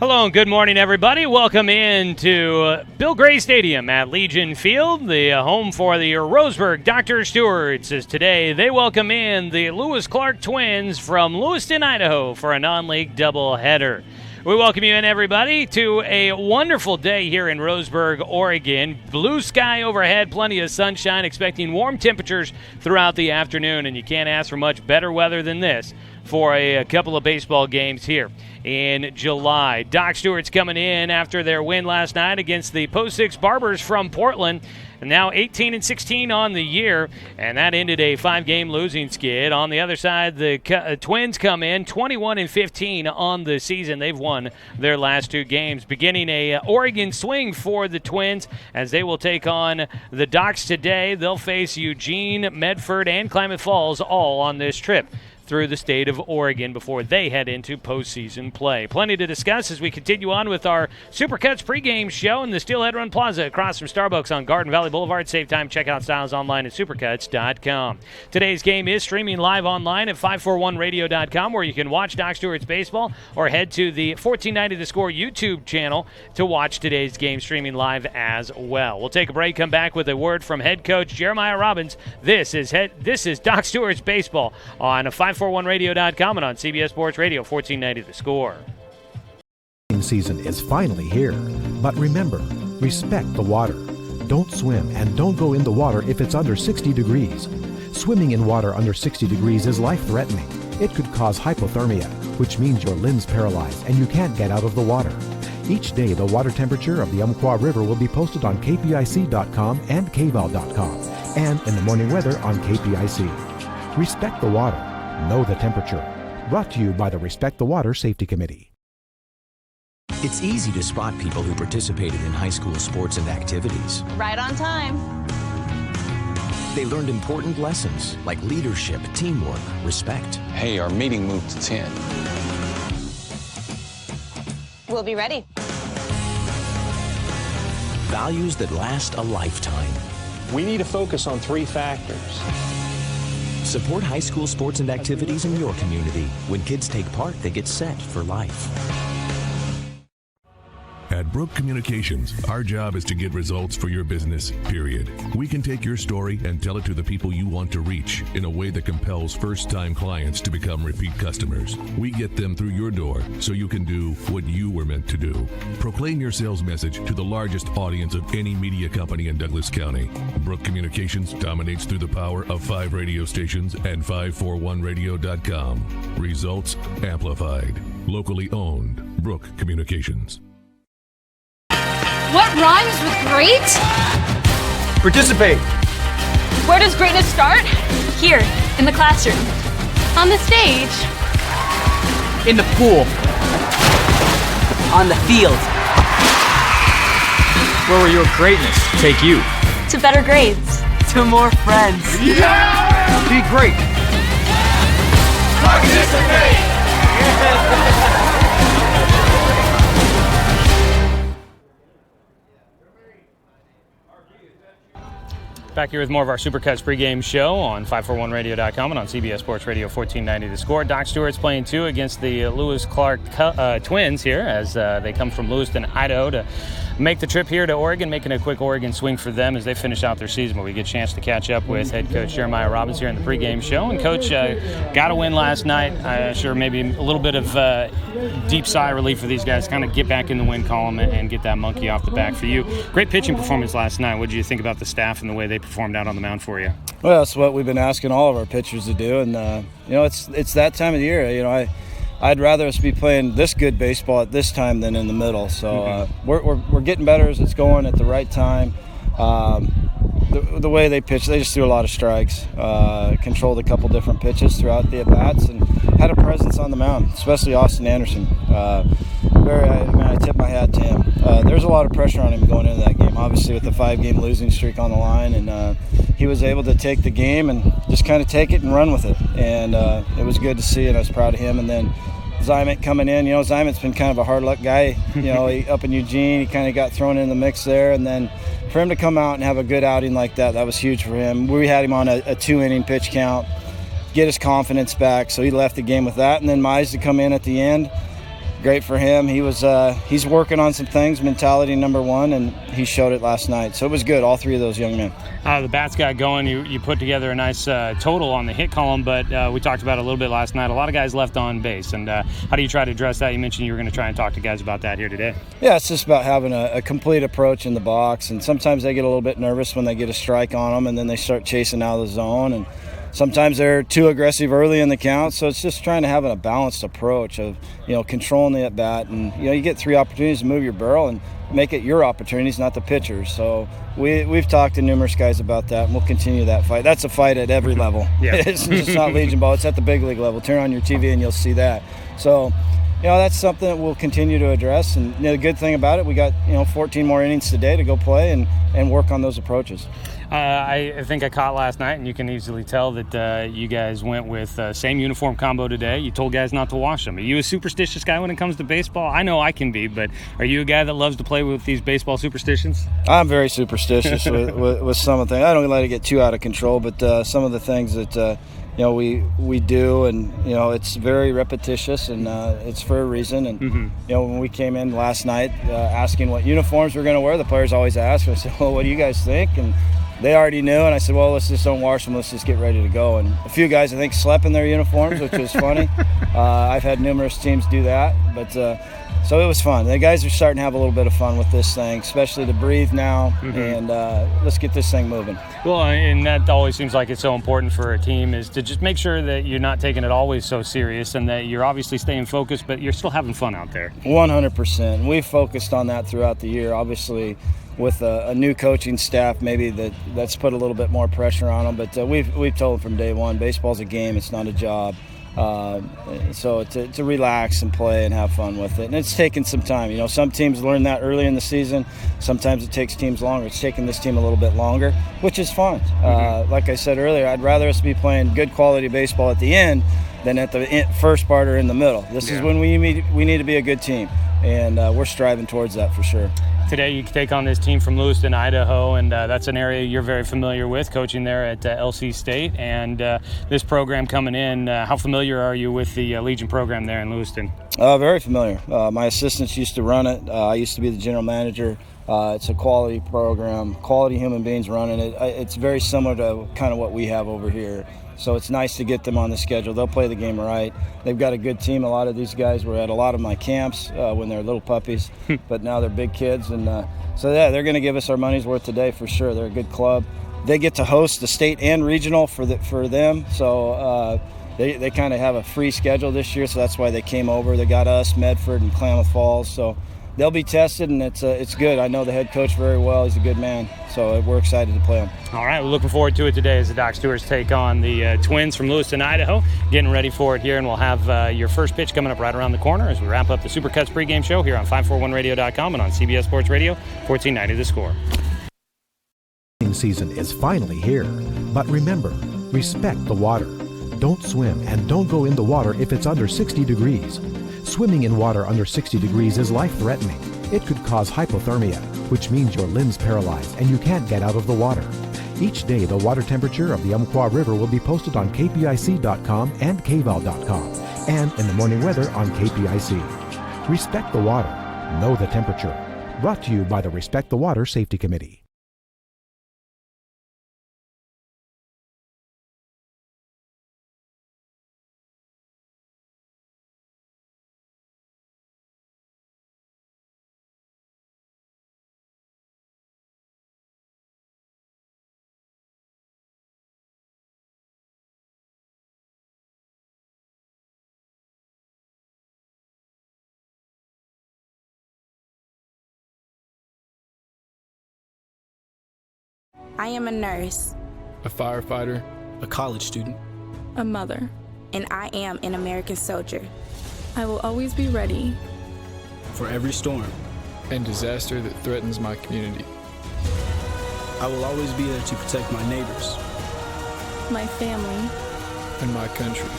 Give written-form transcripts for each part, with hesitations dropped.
Hello and good morning, everybody. Welcome in to Bill Gray Stadium at Legion Field, the home for the Roseburg Dr. Stewarts, as today they welcome in the Lewis Clark Twins from Lewiston, Idaho for a non-league doubleheader. We welcome you in, everybody, to a wonderful day here in Roseburg, Oregon. Blue sky overhead, plenty of sunshine, expecting warm temperatures throughout the afternoon, and you can't ask for much better weather than this for a couple of baseball games here in July. Doc Stewart's coming in after their win last night against the Post 6 Barbers from Portland. And now 18-16 on the year, and that ended a 5-game losing skid. On the other side, the Twins come in 21-15 on the season. They've won their last 2 games, beginning a Oregon swing for the Twins as they will take on the Docs today. They'll face Eugene, Medford, and Klamath Falls all on this trip through the state of Oregon before they head into postseason play. Plenty to discuss as we continue on with our Supercuts pregame show in the Steelhead Run Plaza across from Starbucks on Garden Valley Boulevard. Save time, check out styles online at supercuts.com. Today's game is streaming live online at 541radio.com, where you can watch Doc Stewart's baseball or head to the 1490 The Score YouTube channel to watch today's game streaming live as well. We'll take a break, come back with a word from head coach Jeremiah Robbins. This is Doc Stewart's baseball on 541radio.com and on CBS Sports Radio 1490 The Score. Season is finally here, but remember, respect the water. Don't swim and don't go in the water if it's under 60 degrees. Swimming in water under 60 degrees is life-threatening. It could cause hypothermia, which means your limbs paralyzed and you can't get out of the water. Each day, the water temperature of the Umpqua River will be posted on kpic.com and kval.com, and in the morning weather on KPIC. Respect the water. Know the temperature. Brought to you by the Respect the Water Safety Committee. It's easy to spot people who participated in high school sports and activities. Right on time. They learned important lessons like leadership, teamwork, respect. Hey, our meeting moved to 10. We'll be ready. Values that last a lifetime. We need to focus on 3 factors. Support high school sports and activities in your community. When kids take part, they get set for life. At Brook Communications, our job is to get results for your business, period. We can take your story and tell it to the people you want to reach in a way that compels first-time clients to become repeat customers. We get them through your door so you can do what you were meant to do. Proclaim your sales message to the largest audience of any media company in Douglas County. Brook Communications dominates through the power of 5 radio stations and 541radio.com. Results amplified. Locally owned. Brook Communications. What rhymes with great? Participate. Where does greatness start? Here, in the classroom. On the stage. In the pool. On the field. Where will your greatness take you? To better grades. To more friends. Yeah! Be great. Participate! Back here with more of our Supercuts pregame show on 541radio.com and on CBS Sports Radio 1490 The Score. Doc Stewart's playing 2 against the Lewis Clark Twins here as they come from Lewiston, Idaho to make the trip here to Oregon, making a quick Oregon swing for them as they finish out their season. But we get a chance to catch up with head coach Jeremiah Robbins here in the pregame show. And Coach, got a win last night. Sure, maybe a little bit of deep sigh of relief for these guys, kind of get back in the win column and get that monkey off the back for you. Great pitching performance last night. What did you think about the staff and the way they performed out on the mound for you? Well, that's what we've been asking all of our pitchers to do, and it's that time of the year. I'd rather us be playing this good baseball at this time than in the middle. So we're getting better as it's going at the right time. The way they pitched, they just threw a lot of strikes, controlled a couple different pitches throughout the at-bats, and had a presence on the mound, especially Austin Anderson. I tip my hat to him. There's a lot of pressure on him going into that game, obviously with the 5-game losing streak on the line, and he was able to take the game and just kind of take it and run with it. And it was good to see, and I was proud of him. And then Zymet coming in, Zymet's been kind of a hard luck guy, he, up in Eugene, he kind of got thrown in the mix there, and then for him to come out and have a good outing like that was huge for him. We had him on a 2-inning pitch count, get his confidence back, so he left the game with that. And then Mize to come in at the end, great for him. He's working on some things, mentality number one, and he showed it last night. So it was good, all three of those young men. The bats got going. You put together a nice total on the hit column, but we talked about it a little bit last night. A lot of guys left on base, and how do you try to address that? You mentioned you were going to try and talk to guys about that here today. Yeah, it's just about having a complete approach in the box, and sometimes they get a little bit nervous when they get a strike on them, and then they start chasing out of the zone, and sometimes they're too aggressive early in the count. So it's just trying to have a balanced approach of, controlling the at-bat, and, you get 3 opportunities to move your barrel and make it your opportunities, not the pitcher's. So we've talked to numerous guys about that, and we'll continue that fight. That's a fight at every level. Yeah. It's not Legion ball. It's at the big league level. Turn on your TV and you'll see that. So, that's something that we'll continue to address. And the good thing about it, we got 14 more innings today to go play and work on those approaches. I think I caught last night, and you can easily tell that you guys went with same uniform combo today. You told guys not to wash them. Are you a superstitious guy when it comes to baseball? I know I can be, but are you a guy that loves to play with these baseball superstitions? I'm very superstitious with some of the things. I don't let it get too out of control, but some of the things that we do, and it's very repetitious, and it's for a reason. And when we came in last night asking what uniforms we're going to wear, the players always ask. I said, well, what do you guys think? And they already knew, and I said, well, let's just don't wash them. Let's just get ready to go. And a few guys, I think, slept in their uniforms, which was funny. I've had numerous teams do that, but so it was fun. The guys are starting to have a little bit of fun with this thing, especially to breathe now, and let's get this thing moving. Well, and that always seems like it's so important for a team, is to just make sure that you're not taking it always so serious, and that you're obviously staying focused, but you're still having fun out there. 100%. We've focused on that throughout the year. Obviously, with a new coaching staff, maybe that's put a little bit more pressure on them, but we've told them from day one, baseball's a game, it's not a job. So to relax and play and have fun with it. And it's taken some time. Some teams learn that early in the season. Sometimes it takes teams longer. It's taken this team a little bit longer, which is fine. Like I said earlier, I'd rather us be playing good quality baseball at the end than at the first part or in the middle. This is when we need to be a good team, and we're striving towards that for sure. Today you take on this team from Lewiston, Idaho, and that's an area you're very familiar with, coaching there at LC State. And this program coming in, how familiar are you with the Legion program there in Lewiston? Very familiar. My assistants used to run it. I used to be the general manager. It's a quality program, quality human beings running it. It's very similar to kind of what we have over here. So it's nice to get them on the schedule. They'll play the game right. They've got a good team. A lot of these guys were at a lot of my camps when they're little puppies, but now they're big kids. And they're going to give us our money's worth today for sure. They're a good club. They get to host the state and regional for them. So they kind of have a free schedule this year, so that's why they came over. They got us, Medford, and Klamath Falls. So they'll be tested, and it's good. I know the head coach very well. He's a good man, so we're excited to play him. All right, we're looking forward to it today as the Doc Stewarts take on the Twins from Lewiston, Idaho. Getting ready for it here, and we'll have your first pitch coming up right around the corner as we wrap up the Supercuts pregame show here on 541radio.com and on CBS Sports Radio, 1490 The Score. Season is finally here, but remember, respect the water. Don't swim and don't go in the water if it's under 60 degrees. Swimming in water under 60 degrees is life-threatening. It could cause hypothermia, which means your limbs paralyzed and you can't get out of the water. Each day, the water temperature of the Umpqua River will be posted on kpic.com and kval.com, and in the morning weather on KPIC. Respect the water. Know the temperature. Brought to you by the Respect the Water Safety Committee. I am a nurse, a firefighter, a college student, a mother, and I am an American soldier. I will always be ready for every storm and disaster that threatens my community. I will always be there to protect my neighbors, my family, and my country.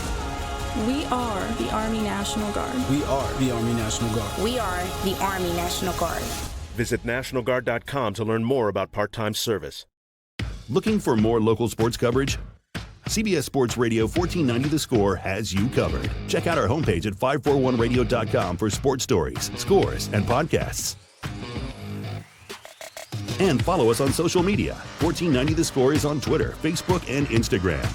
We are the Army National Guard. We are the Army National Guard. We are the Army National Guard. Visit nationalguard.com to learn more about part-time service. Looking for more local sports coverage? CBS Sports Radio 1490 The Score has you covered. Check out our homepage at 541radio.com for sports stories, scores, and podcasts. And follow us on social media. 1490 The Score is on Twitter, Facebook, and Instagram.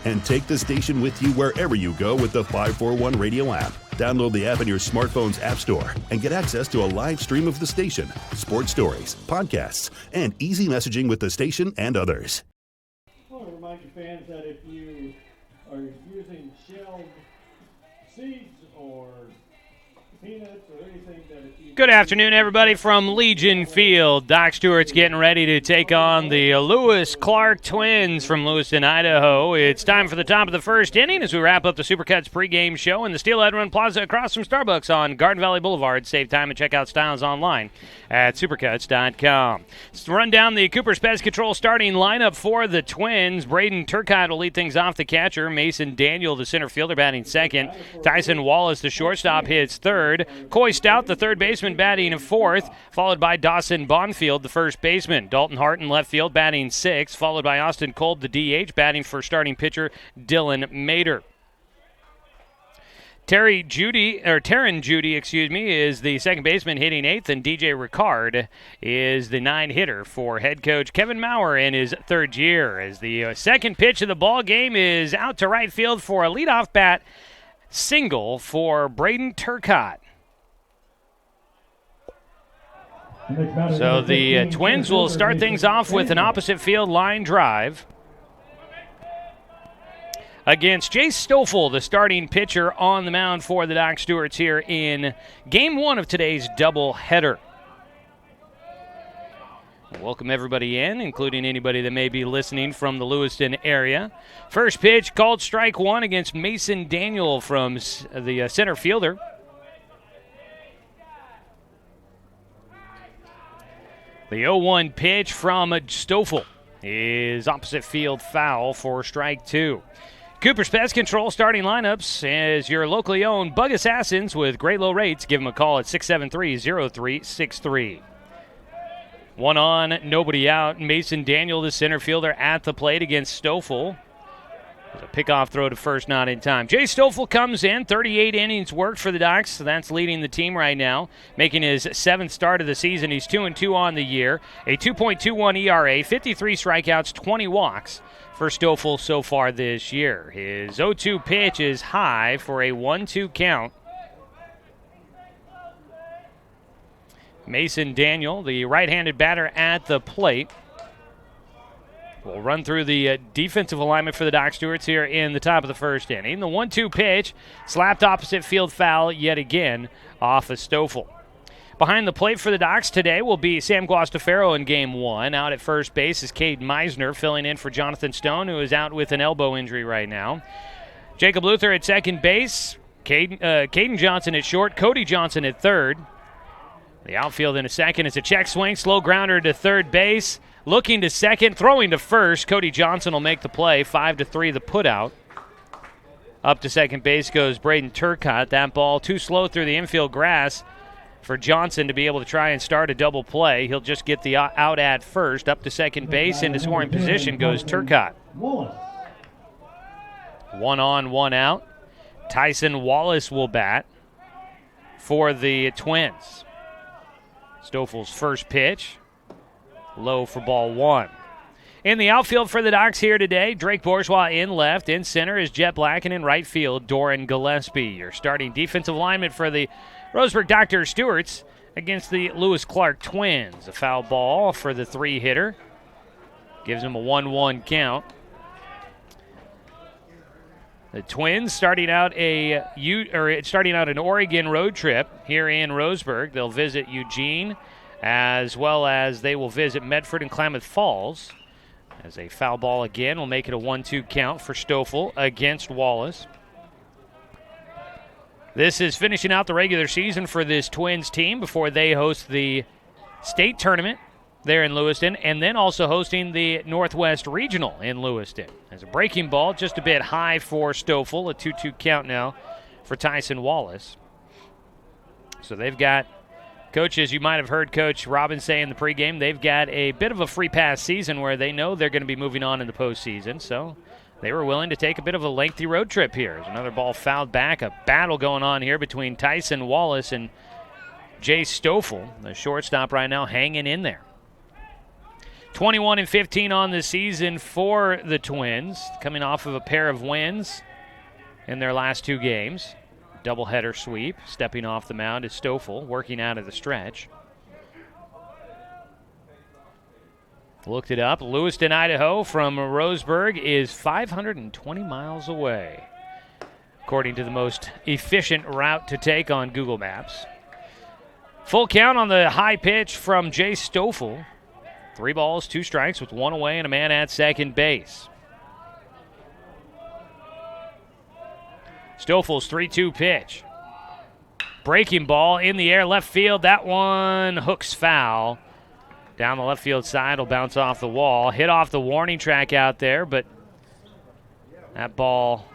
And take the station with you wherever you go with the 541 Radio app. Download the app in your smartphone's app store and get access to a live stream of the station, sports stories, podcasts, and easy messaging with the station and others. I want to remind you fans that if you are using shelled seeds or peanuts or anything that if you... Good afternoon, everybody, from Legion Field. Doc Stewart's getting ready to take on the Lewis Clark Twins from Lewiston, Idaho. It's time for the top of the first inning as we wrap up the Supercuts pregame show in the Steelhead Run Plaza across from Starbucks on Garden Valley Boulevard. Save time and check out styles online at supercuts.com. Let's run down the Cooper's Pest Control starting lineup for the Twins. Braden Turcotte will lead things off, the catcher. Mason Daniel, the center fielder, batting second. Tyson Wallace, the shortstop, hits third. Coy Stout, the third baseman, batting fourth, followed by Dawson Bonfield, the first baseman. Dalton Hart in left field, batting sixth, followed by Austin Kolb, the DH, batting for starting pitcher Dylan Mader. Taryn Judy, is the second baseman, hitting eighth, and DJ Ricard is the nine hitter for head coach Kevin Maurer in his third year. As the second pitch of the ball game is out to right field for a leadoff bat single for Braden Turcotte. So the Twins will start things off with an opposite field line drive against Jay Stoffel, the starting pitcher on the mound for the Doc Stewarts here in Game 1 of today's doubleheader. Welcome everybody in, including anybody that may be listening from the Lewiston area. First pitch called strike one against Mason Daniel from the center fielder. The 0-1 pitch from Stoffel is opposite field foul for strike two. Cooper's Pest Control starting lineups is your locally owned Bug Assassins with great low rates. Give them a call at 673-0363. One on, nobody out. Mason Daniel, the center fielder, at the plate against Stoffel. There's a pickoff throw to first, not in time. Jay Stoffel comes in, 38 innings worked for the Docs, so that's leading the team right now, making his seventh start of the season. He's 2-2 on the year, a 2.21 ERA, 53 strikeouts, 20 walks for Stoffel so far this year. His 0-2 pitch is high for a 1-2 count. Mason Daniel, the right-handed batter at the plate. We'll run through the defensive alignment for the Doc Stewarts here in the top of the first inning. The 1-2 pitch, slapped opposite field foul yet again off of Stoffel. Behind the plate for the Docs today will be Sam Guastafaro in Game 1. Out at first base is Cade Meisner filling in for Jonathan Stone, who is out with an elbow injury right now. Jacob Luther at second base. Caden Johnson at short. Cody Johnson at third. The outfield in a second is a check swing, slow grounder to third base. Looking to second, throwing to first. Cody Johnson will make the play, 5-3 the putout. Up to second base goes Braden Turcotte. That ball too slow through the infield grass for Johnson to be able to try and start a double play. He'll just get the out at first. Up to second base into scoring position goes Turcotte. 1 on, 1 out. Tyson Wallace will bat for the Twins. Stoffel's first pitch, low for ball one. In the outfield for the Docs here today, Drake Bourgeois in left. In center is Jet Black, and in right field, Doran Gillespie. Your starting defensive lineman for the Roseburg Dr. Stewarts against the Lewis Clark Twins. A foul ball for the three-hitter. Gives him a 1-1 count. The Twins starting out an Oregon road trip here in Roseburg. They'll visit Eugene, as well as they will visit Medford and Klamath Falls. As a foul ball again will make it a 1-2 count for Stoffel against Wallace. This is finishing out the regular season for this Twins team before they host the state tournament there in Lewiston, and then also hosting the Northwest Regional in Lewiston. As a breaking ball, just a bit high for Stoffel, a 2-2 count now for Tyson Wallace. So they've got, coaches, you might have heard Coach Robbins say in the pregame, they've got a bit of a free pass season where they know they're going to be moving on in the postseason. So they were willing to take a bit of a lengthy road trip here. There's another ball fouled back. A battle going on here between Tyson Wallace and Jay Stoffel. The shortstop right now hanging in there. 21-15 on the season for the Twins, coming off of a pair of wins in their last 2 games. Doubleheader sweep. Stepping off the mound is Stoffel, working out of the stretch. Looked it up. Lewiston, Idaho from Roseburg is 520 miles away, according to the most efficient route to take on Google Maps. Full count on the high pitch from Jay Stoffel. 3 balls, 2 strikes with 1 away and a man at second base. Stoffel's 3-2 pitch. Breaking ball in the air, left field. That one hooks foul. Down the left field side, will bounce off the wall. Hit off the warning track out there, but that ball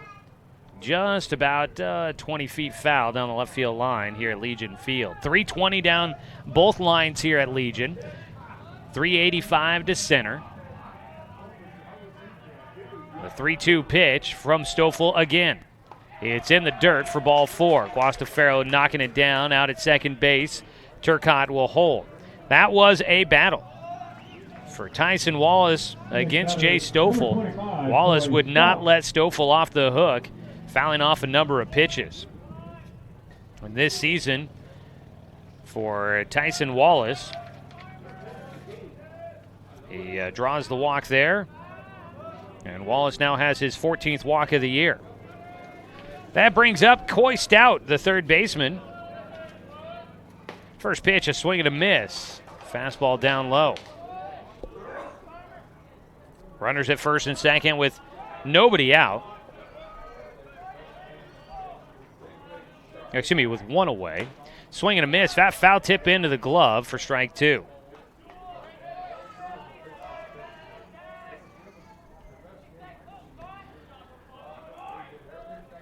just about 20 feet foul down the left field line here at Legion Field. 320 down both lines here at Legion. 385 to center. The 3-2 pitch from Stoffel again. It's in the dirt for ball 4. Guastafaro knocking it down out at second base. Turcotte will hold. That was a battle for Tyson Wallace against Jay Stoffel. Wallace would not let Stoffel off the hook, fouling off a number of pitches. And this season for Tyson Wallace, he draws the walk there, and Wallace now has his 14th walk of the year. That brings up Coy Stout, the third baseman. First pitch, a swing and a miss. Fastball down low. Runners at first and second with nobody out. Excuse me, with 1 away. Swing and a miss. That foul tip into the glove for strike 2.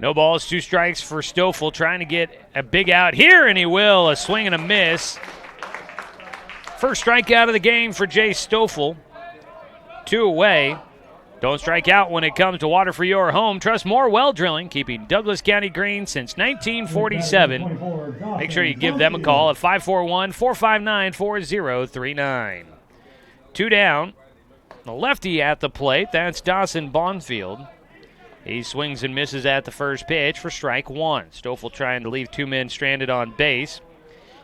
No balls, 2 strikes for Stoffel, trying to get a big out here, and he will. A swing and a miss. First strikeout of the game for Jay Stoffel. 2 away. Don't strike out when it comes to water for your home. Trust more well drilling, keeping Douglas County green since 1947. Make sure you give them a call at 541-459-4039. 2 down. The lefty at the plate, that's Dawson Bonfield. He swings and misses at the first pitch for strike 1. Stoffel trying to leave 2 men stranded on base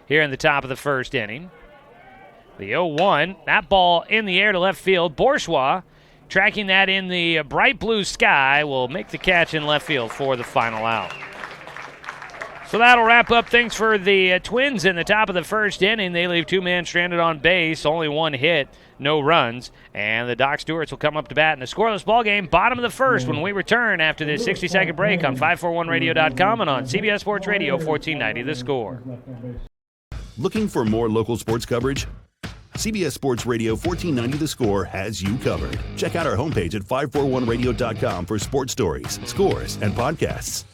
here in the top of the first inning. The 0-1, that ball in the air to left field. Bourgeois tracking that in the bright blue sky will make the catch in left field for the final out. So that'll wrap up things for the Twins in the top of the first inning. They leave 2 men stranded on base, only 1 hit, no runs. And the Doc Stewarts will come up to bat in a scoreless ball game, bottom of the first, when we return after this 60-second break on 541radio.com and on CBS Sports Radio 1490 The Score. Looking for more local sports coverage? CBS Sports Radio 1490 The Score has you covered. Check out our homepage at 541radio.com for sports stories, scores, and podcasts.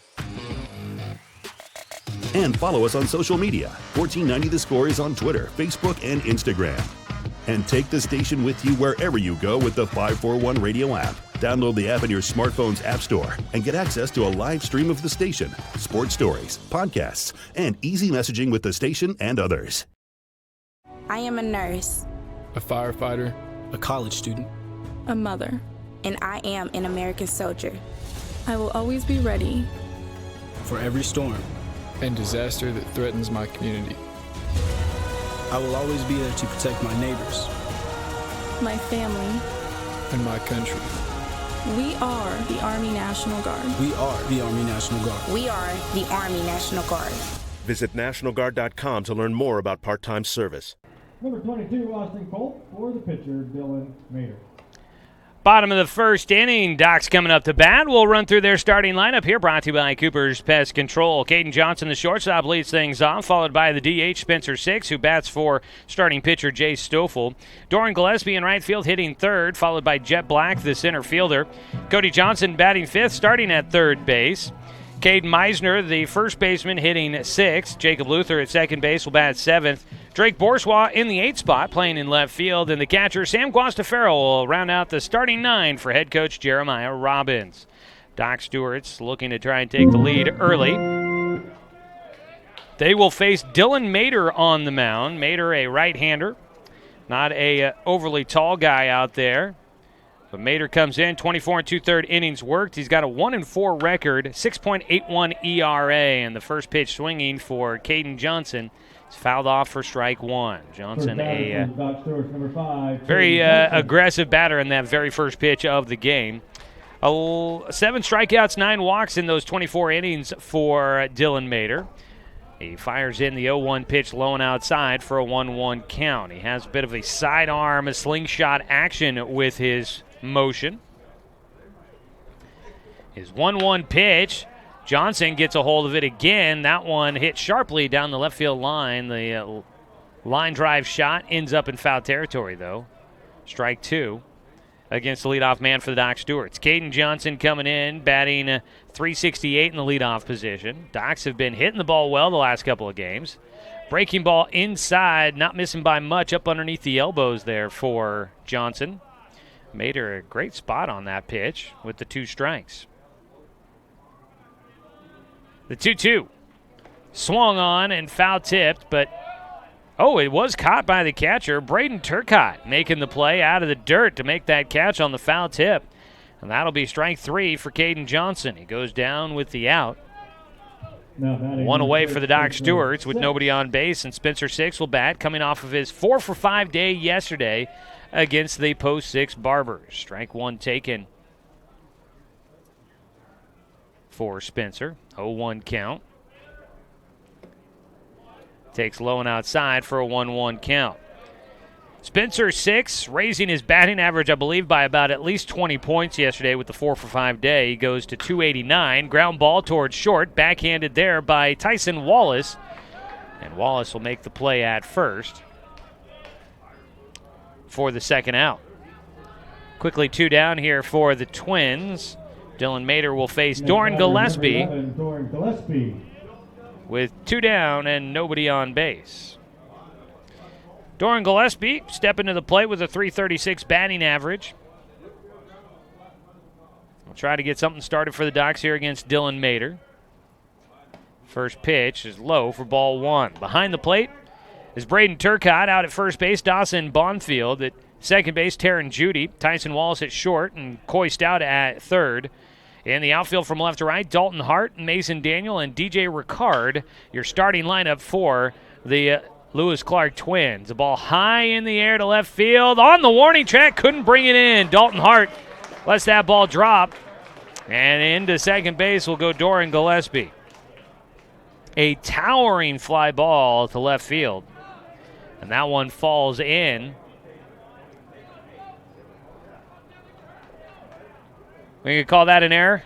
And follow us on social media. 1490 The Score is on Twitter, Facebook, and Instagram. And take the station with you wherever you go with the 541 Radio app. Download the app in your smartphone's app store and get access to a live stream of the station, sports stories, podcasts, and easy messaging with the station and others. I am a nurse, a firefighter, a college student, a mother, and I am an American soldier. I will always be ready for every storm and disaster that threatens my community. I will always be there to protect my neighbors, my family, and my country. We are the Army National Guard. We are the Army National Guard. We are the Army National Guard. Visit nationalguard.com to learn more about part-time service. Number 22, Austin Colt, for the pitcher, Dylan Mater. Bottom of the first inning, Doc's coming up to bat. We'll run through their starting lineup here, brought to you by Cooper's Pest Control. Caden Johnson, the shortstop, leads things off, followed by the DH, Spencer Six, who bats for starting pitcher Jay Stoffel. Doran Gillespie in right field hitting third, followed by Jet Black, the center fielder. Cody Johnson batting fifth, starting at third base. Caden Meisner, the first baseman, hitting sixth. Jacob Luther at second base will bat seventh. Drake Bourgeois in the 8th spot, playing in left field, and the catcher, Sam Guastafaro, will round out the starting 9 for head coach Jeremiah Robbins. Doc Stewart's looking to try and take the lead early. They will face Dylan Mater on the mound. Mater, a right-hander, not a overly tall guy out there. But Mater comes in, 24 2/3 innings worked. He's got a 1-4 record, 6.81 ERA, and the first pitch swinging for Caden Johnson. Fouled off for strike 1. Johnson, a very aggressive batter in that very first pitch of the game. 7 strikeouts, 9 walks in those 24 innings for Dylan Mater. He fires in the 0-1 pitch low and outside for a 1-1 count. He has a bit of a sidearm, a slingshot action with his motion. His 1-1 pitch. Johnson gets a hold of it again. That one hit sharply down the left field line. The line drive shot ends up in foul territory, though. Strike 2 against the leadoff man for the Doc Stewarts. Caden Johnson coming in, batting .368 in the leadoff position. Docs have been hitting the ball well the last couple of games. Breaking ball inside, not missing by much, up underneath the elbows there for Johnson. Made her a great spot on that pitch with the 2 strikes. The 2-2 swung on and foul tipped, but it was caught by the catcher. Braden Turcotte making the play out of the dirt to make that catch on the foul tip. And that'll be strike 3 for Caden Johnson. He goes down with the out. 1 away for the Doc Stewarts with nobody on base, and Spencer Six will bat, coming off of his 4-for-5 day yesterday against the Post 6 Barbers. Strike 1 taken for Spencer. 0-1 count. Takes low and outside for a 1-1 count. Spencer Six raising his batting average, I believe, by about at least 20 points yesterday with the 4-for-5 day. He goes to .289. Ground ball towards short. Backhanded there by Tyson Wallace. And Wallace will make the play at first for the second out. Quickly 2 down here for the Twins. Dylan Mater will face Doran Gillespie with 2 down and nobody on base. Doran Gillespie stepping to the plate with a .336 batting average. We'll try to get something started for the Docs here against Dylan Mater. First pitch is low for ball 1. Behind the plate is Braden Turcotte. Out at first base, Dawson Bonfield. At second base, Taryn Judy. Tyson Wallace at short, and Coy Stout at third. In the outfield from left to right, Dalton Hart, Mason Daniel, and DJ Ricard, your starting lineup for the Lewis Clark Twins. The ball high in the air to left field. On the warning track, couldn't bring it in. Dalton Hart lets that ball drop. And into second base will go Doran Gillespie. A towering fly ball to left field. And that one falls in. We could call that an error.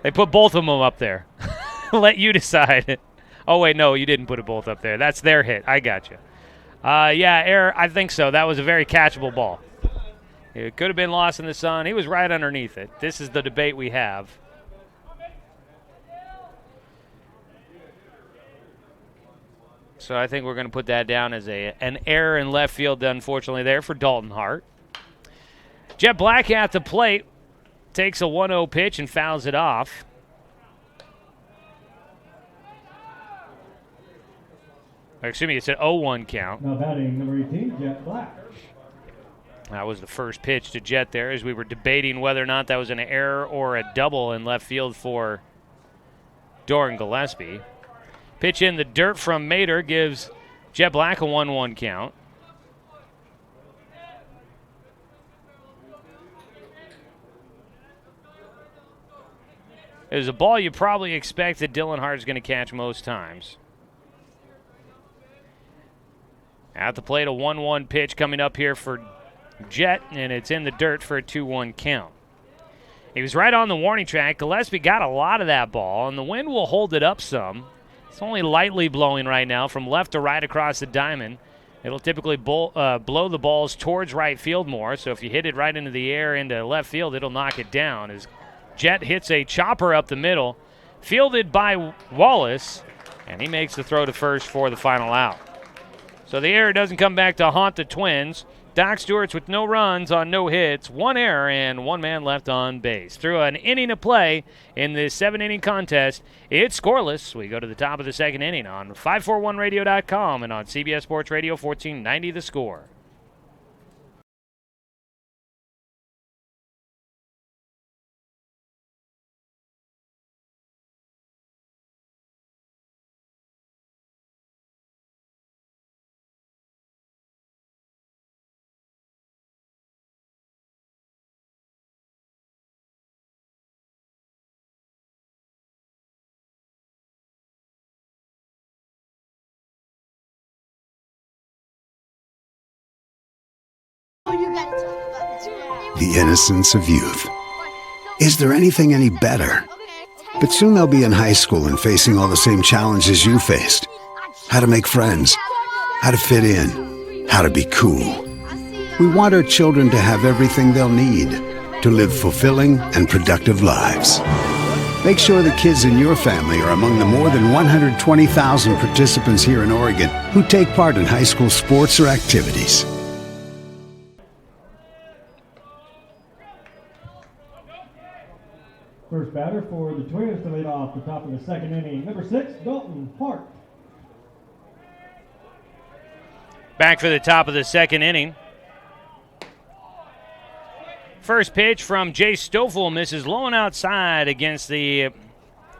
They put both of them up there. Let you decide. Oh, wait, no, you didn't put it both up there. That's their hit. I got you. Yeah, error. I think so. That was a very catchable ball. It could have been lost in the sun. He was right underneath it. This is the debate we have. So I think we're going to put that down as an error in left field, unfortunately, there for Dalton Hart. Jet Black at the plate. Takes a 1-0 pitch and fouls it off. Excuse me, it's an 0-1 count. Now batting number 18, Jet Black. That was the first pitch to Jet there as we were debating whether or not that was an error or a double in left field for Doran Gillespie. Pitch in the dirt from Mater gives Jet Black a 1-1 count. It was a ball you probably expect that Dylan Hart is going to catch most times. At the plate, a 1-1 pitch coming up here for Jet, and it's in the dirt for a 2-1 count. He was right on the warning track. Gillespie got a lot of that ball, and the wind will hold it up some. It's only lightly blowing right now from left to right across the diamond. It'll typically blow the balls towards right field more, so if you hit it right into the air into left field, it'll knock it down. As Jet hits a chopper up the middle, fielded by Wallace, and he makes the throw to first for the final out. So the error doesn't come back to haunt the Twins. Doc Stewart's with no runs on no hits, 1 error, and 1 man left on base. Through an inning of play in this 7-inning contest, it's scoreless. We go to the top of the 2nd inning on 541radio.com and on CBS Sports Radio 1490 The Score. The innocence of youth. Is there anything any better? But soon they'll be in high school and facing all the same challenges you faced. How to make friends, how to fit in, how to be cool. We want our children to have everything they'll need to live fulfilling and productive lives. Make sure the kids in your family are among the more than 120,000 participants here in Oregon who take part in high school sports or activities. First batter for the Twins to lead off the top of the 2nd inning, number 6, Dalton Hart. Back for the top of the 2nd inning. First pitch from Jay Stoffel misses low and outside against the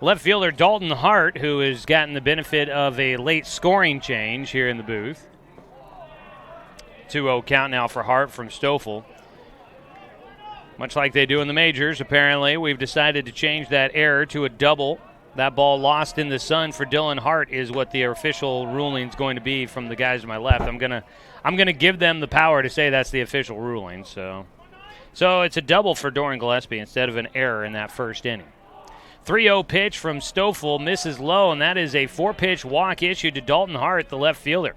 left fielder Dalton Hart, who has gotten the benefit of a late scoring change here in the booth. 2-0 count now for Hart from Stoffel. Much like they do in the majors, apparently, we've decided to change that error to a double. That ball lost in the sun for Dylan Hart is what the official ruling is going to be from the guys to my left. I'm gonna give them the power to say that's the official ruling. So it's a double for Doran Gillespie instead of an error in that 1st inning. 3-0 pitch from Stoffel misses low, and that is a 4-pitch walk issued to Dalton Hart, the left fielder.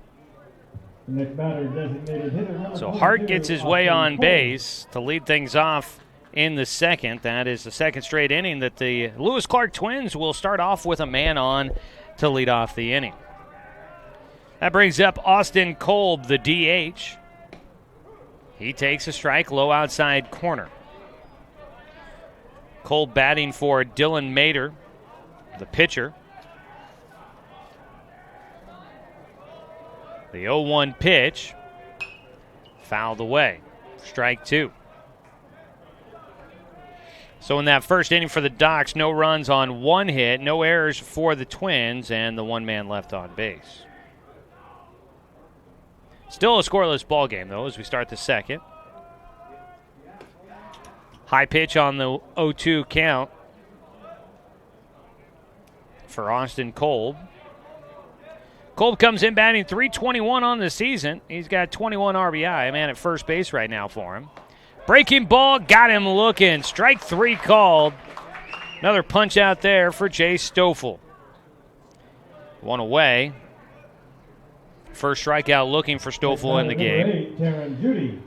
Next batter, designated hitter number So Hart gets his way on base to lead things off in the 2nd. That is the 2nd straight inning that the Lewis Clark Twins will start off with a man on to lead off the inning. That brings up Austin Kolb, the DH. He takes a strike, low outside corner. Kolb batting for Dylan Mader, the pitcher. The 0-1 pitch, fouled away. Strike 2. So in that 1st inning for the Docs, no runs on 1 hit, no errors for the Twins, and the 1 man left on base. Still a scoreless ball game, though, as we start the 2nd. High pitch on the 0-2 count for Austin Kolb. Kolb comes in batting .321 on the season. He's got 21 RBI, a man at first base right now for him. Breaking ball, got him looking. Strike 3 called. Another punch out there for Jay Stoffel. 1 away. First strikeout looking for Stoffel in the game.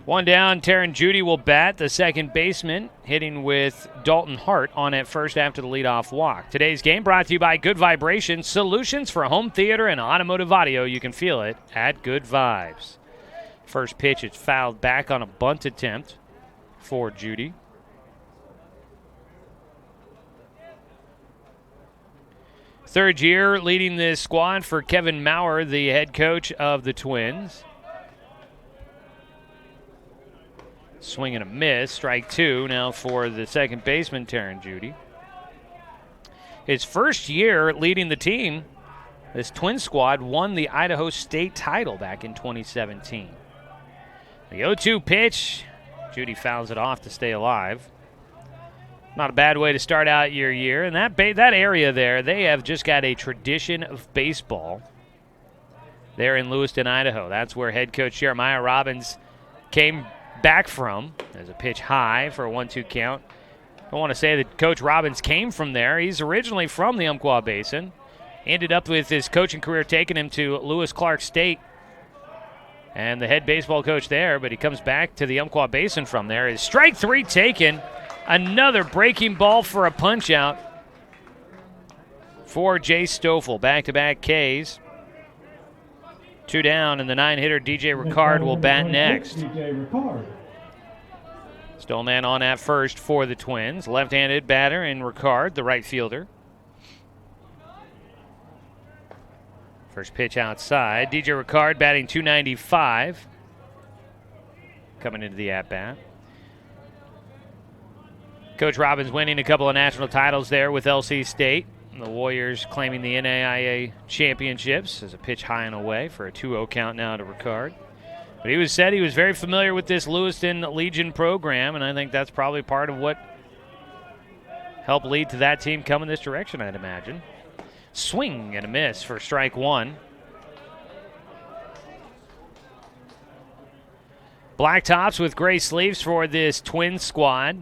1 down, Taryn Judy will bat. The second baseman hitting with Dalton Hart on at first after the leadoff walk. Today's game brought to you by Good Vibrations, solutions for home theater and automotive audio. You can feel it at Good Vibes. First pitch is fouled back on a bunt attempt for Judy. Third year leading this squad for Kevin Maurer, the head coach of the Twins. Swing and a miss. Strike 2 now for the second baseman, Taryn Judy. His first year leading the team, this Twin squad won the Idaho State title back in 2017. The 0-2 pitch, Judy fouls it off to stay alive. Not a bad way to start out your year. And that area there, they have just got a tradition of baseball there in Lewiston, Idaho. That's where head coach Jeremiah Robbins came back from. There's a pitch high for a 1-2 count. I don't want to say that Coach Robbins came from there. He's originally from the Umpqua Basin. Ended up with his coaching career taking him to Lewis Clark State and the head baseball coach there, but he comes back to the Umpqua Basin from there. Is strike 3 taken. Another breaking ball for a punch-out for Jay Stoffel. Back-to-back Ks. Two down, and the 9-hitter DJ Ricard will bat next. Stillman on at first for the Twins. Left-handed batter in Ricard, the right fielder. First pitch outside. DJ Ricard batting .295. Coming into the at-bat. Coach Robbins winning a couple of national titles there with LC State. The Warriors claiming the NAIA championships as a pitch high and away for a 2-0 count now to Ricard. But he said he was very familiar with this Lewiston Legion program, and I think that's probably part of what helped lead to that team coming this direction, I'd imagine. Swing and a miss for strike one. Black tops with gray sleeves for this Twins squad.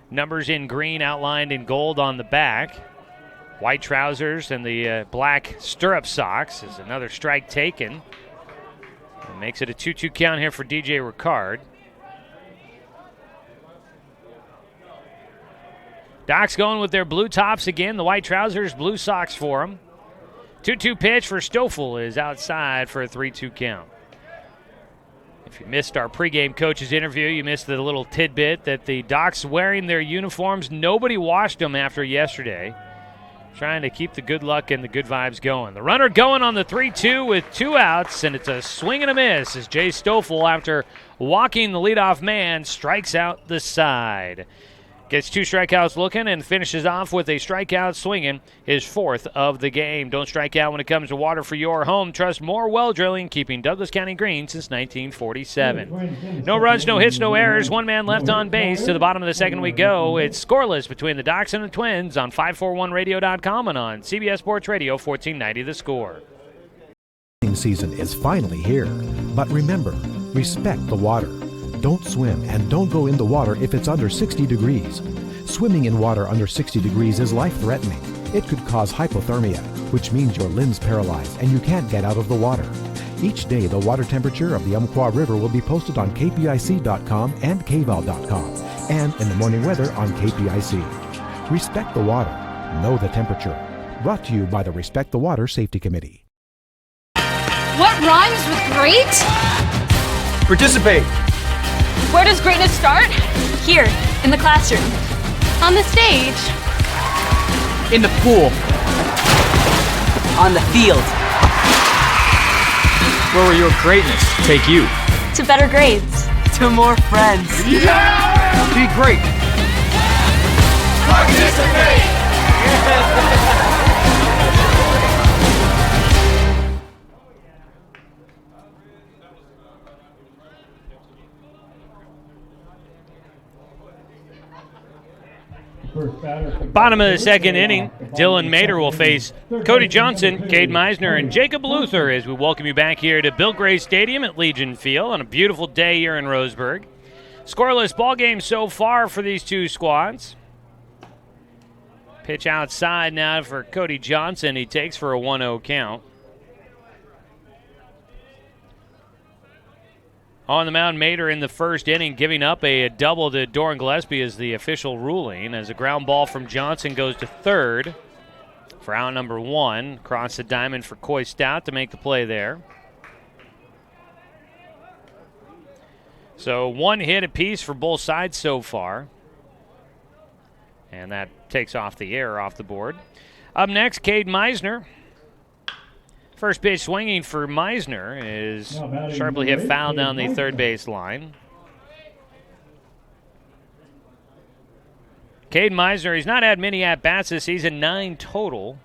Numbers in green outlined in gold on the back. White trousers and the black stirrup socks is another strike taken. It makes it a 2-2 count here for DJ Ricard. Doc's going with their blue tops again. The white trousers, blue socks for him. 2-2 pitch for Stoffel is outside for a 3-2 count. If you missed our pregame coach's interview, you missed the little tidbit that the Docs wearing their uniforms, nobody washed them after yesterday. Trying to keep the good luck and the good vibes going. The runner going on the 3-2 with 2 outs, and it's a swing and a miss as Jay Stoffel, after walking the leadoff man, strikes out the side. Gets 2 strikeouts looking and finishes off with a strikeout swinging, his 4th of the game. Don't strike out when it comes to water for your home. Trust more well drilling, keeping Douglas County green since 1947. No runs, no hits, no errors. 1 man left on base. To the bottom of the second we go. It's scoreless between the Docs and the Twins on 541radio.com and on CBS Sports Radio 1490 The Score. Season is finally here, but remember, respect the water. Don't swim and don't go in the water if it's under 60 degrees. Swimming in water under 60 degrees is life-threatening. It could cause hypothermia, which means your limbs paralyzed and you can't get out of the water. Each day, the water temperature of the Umpqua River will be posted on kpic.com and kval.com, and in the morning weather on KPIC. Respect the water. Know the temperature. Brought to you by the Respect the Water Safety Committee. What rhymes with great? Participate. Where does greatness start? Here, in the classroom. On the stage. In the pool. On the field. Where will your greatness take you? To better grades. To more friends. Yeah! Be great. Participate! Bottom of the second inning, Dylan Mater will face Cody Johnson, Cade Meisner, and Jacob Luther as we welcome you back here to Bill Gray Stadium at Legion Field on a beautiful day here in Roseburg. Scoreless ball game so far for these two squads. Pitch outside now for Cody Johnson. He takes for a 1-0 count. On the mound, Mater in the first inning, giving up a double to Doran Gillespie as the official ruling, as a ground ball from Johnson goes to third for out number 1. Across the diamond for Coy Stout to make the play there. So 1 hit apiece for both sides so far. And that takes off the error off the board. Up next, Cade Meisner. First pitch swinging for Meisner is sharply hit foul down the third base line. Cade Meisner, he's not had many at-bats this season, 9 total.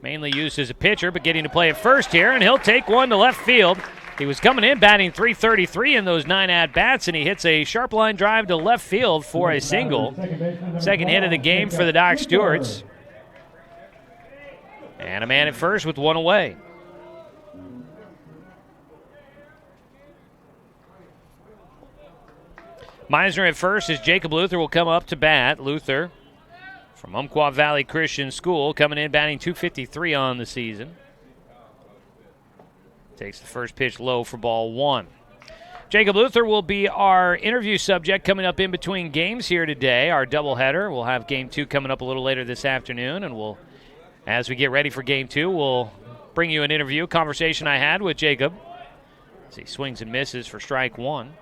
Mainly used as a pitcher, but getting to play at first here, and he'll take one to left field. He was coming in batting .333 in those 9 at-bats, and he hits a sharp line drive to left field for a single. Second hit of the game for the Doc Stewarts. And a man at first with 1 away. Meisner at first as Jacob Luther will come up to bat. Luther from Umpqua Valley Christian School coming in batting .253 on the season. Takes the first pitch low for ball 1. Jacob Luther will be our interview subject coming up in between games here today, our doubleheader. We'll have game 2 coming up a little later this afternoon, and as we get ready for game 2, we'll bring you an interview, conversation I had with Jacob See, swings and misses for strike one.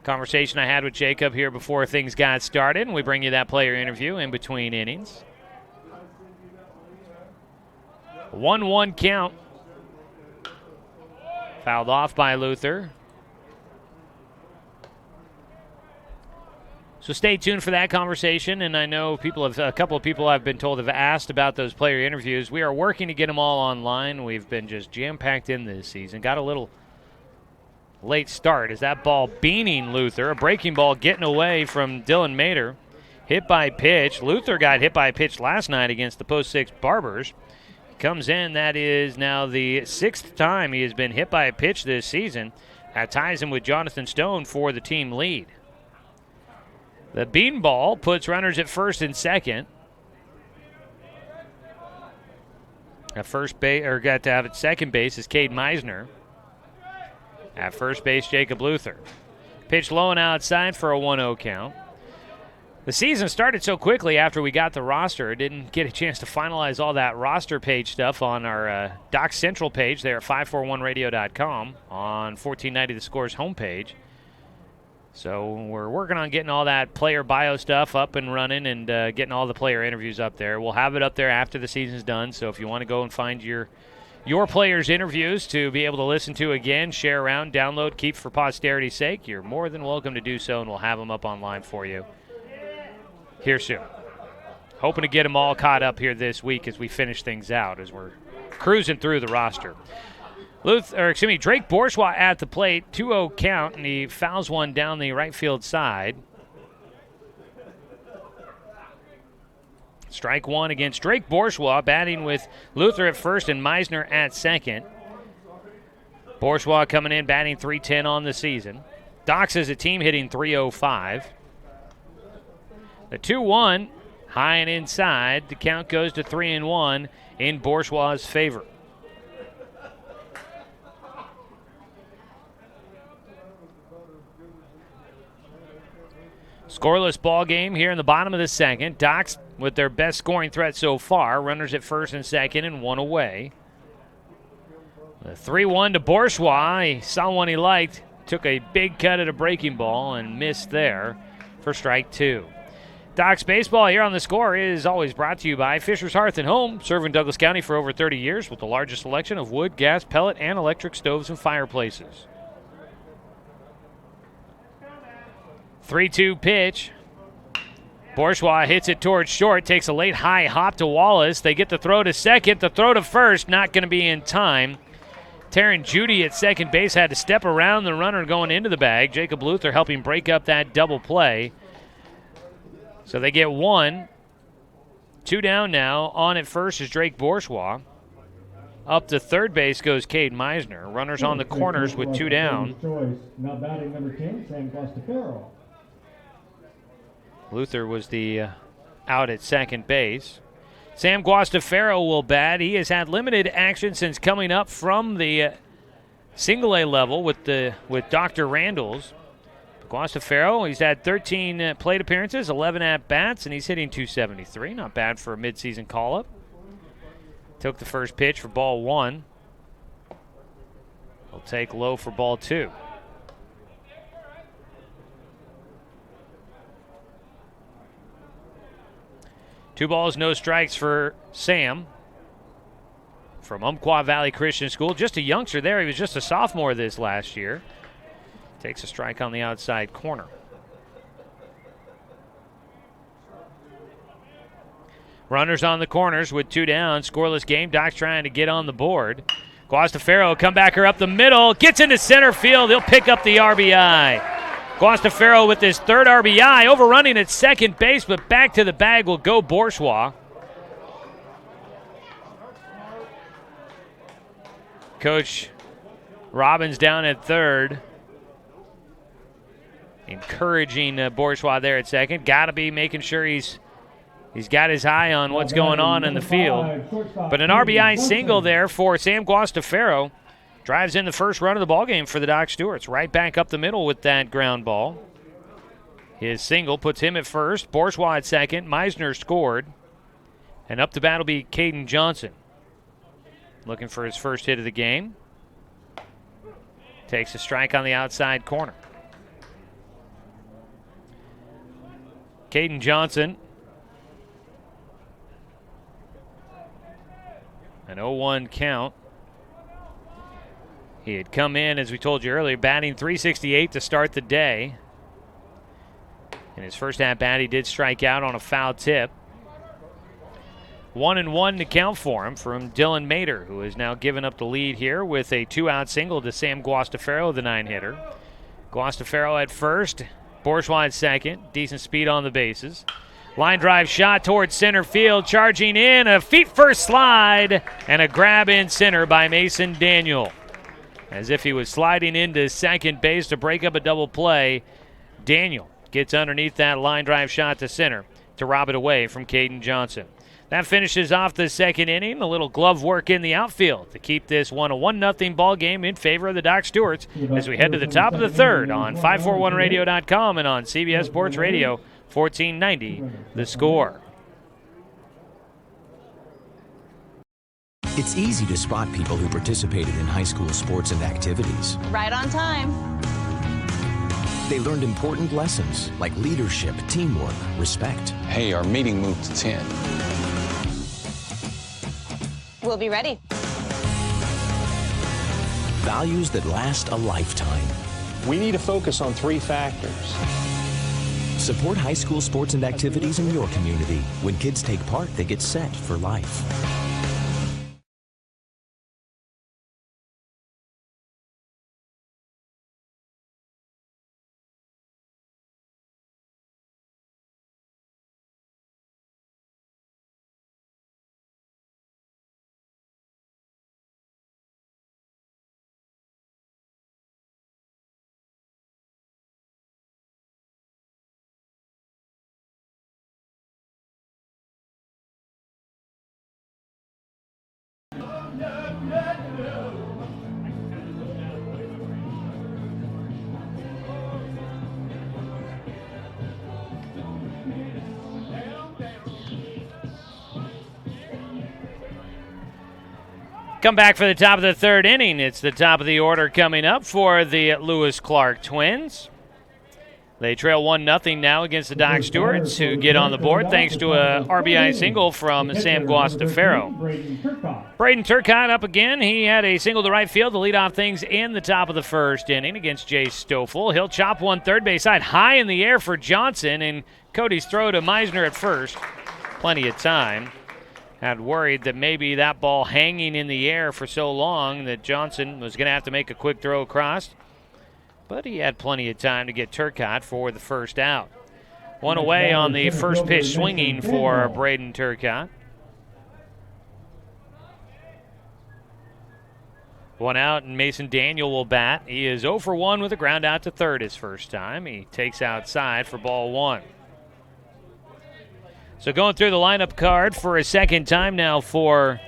Conversation I had with Jacob here before things got started, and we bring you that player interview in between innings. 1-1 count. Fouled off by Luther. So stay tuned for that conversation, and I know a couple of people I've been told have asked about those player interviews. We are working to get them all online. We've been just jam-packed in this season. Got a little late start as that ball beaning Luther. A breaking ball getting away from Dylan Mater. Hit by pitch. Luther got hit by a pitch last night against the Post 6 Barbers. Comes in. That is now the 6th time he has been hit by a pitch this season. That ties him with Jonathan Stone for the team lead. The beanball puts runners at first and second. At first base, or got out at second base is Cade Meisner. At first base, Jacob Luther. Pitch low and outside for a 1-0 count. The season started so quickly after we got the roster. Didn't get a chance to finalize all that roster page stuff on our Doc Central page there at 541radio.com on 1490 The Score's homepage. So we're working on getting all that player bio stuff up and running and getting all the player interviews up there. We'll have it up there after the season's done. So if you want to go and find your players' interviews to be able to listen to again, share around, download, keep for posterity's sake, you're more than welcome to do so, and we'll have them up online for you here soon. Hoping to get them all caught up here this week as we finish things out as we're cruising through the roster. Drake Bourgeois at the plate, 2-0 count, and he fouls one down the right field side. Strike one against Drake Bourgeois, batting with Luther at first and Meisner at second. Bourgeois coming in, batting .310 on the season. Docs as a team hitting .305. The 2-1, high and inside. The count goes to 3-1 in Bourgeois' favor. Scoreless ball game here in the bottom of the second. Docs with their best scoring threat so far. Runners at first and second and one away. The 3-1 to Bourgeois. He saw one he liked. Took a big cut at a breaking ball and missed there for strike two. Docs baseball here on The Score is always brought to you by Fisher's Hearth and Home, serving Douglas County for over 30 years with the largest selection of wood, gas, pellet, and electric stoves and fireplaces. 3-2 pitch. Bourgeois hits it towards short, takes a late high hop to Wallace. They get the throw to second, the throw to first, not going to be in time. Taryn Judy at second base had to step around the runner going into the bag. Jacob Luther helping break up that double play. So they get one. Two down now. On at first is Drake Bourgeois. Up to third base goes Cade Meisner. Runners on the corners with two down. Now batting number 10, Sam Guastafaro. Luther was the out at second base. Sam Guastafaro will bat. He has had limited action since coming up from the single A level with Dr. Randall's. Guastafaro, he's had 13 plate appearances, 11 at-bats, and he's hitting .273. Not bad for a midseason call-up. Took the first pitch for ball one. He'll take low for ball two. Two balls, no strikes for Sam from Umpqua Valley Christian School. Just a youngster there. He was just a sophomore this last year. Takes a strike on the outside corner. Runners on the corners with two down. Scoreless game. Doc's trying to get on the board. Guastafaro, comebacker up the middle. Gets into center field. He'll pick up the RBI. Guastafaro with his third RBI. Overrunning at second base, but back to the bag will go Bourgeois. Coach Robbins down at third. Encouraging Bourgeois there at second. Got to be making sure he's got his eye on what's going on in the field. But an RBI single there for Sam Guastafaro. Drives in the first run of the ballgame for the Doc Stewarts. Right back up the middle with that ground ball. His single puts him at first. Bourgeois at second. Meisner scored. And up to bat will be Caden Johnson. Looking for his first hit of the game. Takes a strike on the outside corner. Caden Johnson. An 0-1 count. He had come in, as we told you earlier, batting .368 to start the day. In his first at-bat, he did strike out on a foul tip. 1-1 to count for him from Dylan Mater, who has now given up the lead here with a 2-out single to Sam Guastafaro, the 9-hitter. Guastafaro at first, Bourgeois at second. Decent speed on the bases. Line drive shot towards center field, charging in, a feet-first slide, and a grab in center by Mason Daniel. As if he was sliding into second base to break up a double play, Daniel gets underneath that line drive shot to center to rob it away from Caden Johnson. That finishes off the second inning. A little glove work in the outfield to keep this one a 1-0 ball game in favor of the Doc Stewarts as we head to the top of the third on 541radio.com and on CBS Sports Radio 1490 The Score. It's easy to spot people who participated in high school sports and activities. Right on time. They learned important lessons like leadership, teamwork, respect. Hey, our meeting moved to 10. We'll be ready. Values that last a lifetime. We need to focus on 3 factors. Support high school sports and activities in your community. When kids take part, they get set for life. Come back for the top of the third inning. It's the top of the order coming up for the Lewis Clark Twins. They trail 1-0 now against the Doc Stewarts, who get on the board thanks to a RBI single from Sam Guastafaro. Braden Turcotte up again. He had a single to right field to lead off things in the top of the first inning against Jay Stoffel. He'll chop one third base side high in the air for Johnson, and Cody's throw to Meisner at first. Plenty of time. Had worried that maybe that ball hanging in the air for so long that Johnson was going to have to make a quick throw across. But he had plenty of time to get Turcotte for the first out. One away on the first pitch swinging for Braden Turcotte. One out, and Mason Daniel will bat. He is 0 for 1 with a ground out to third his first time. He takes outside for ball 1. So going through the lineup card for a second time now for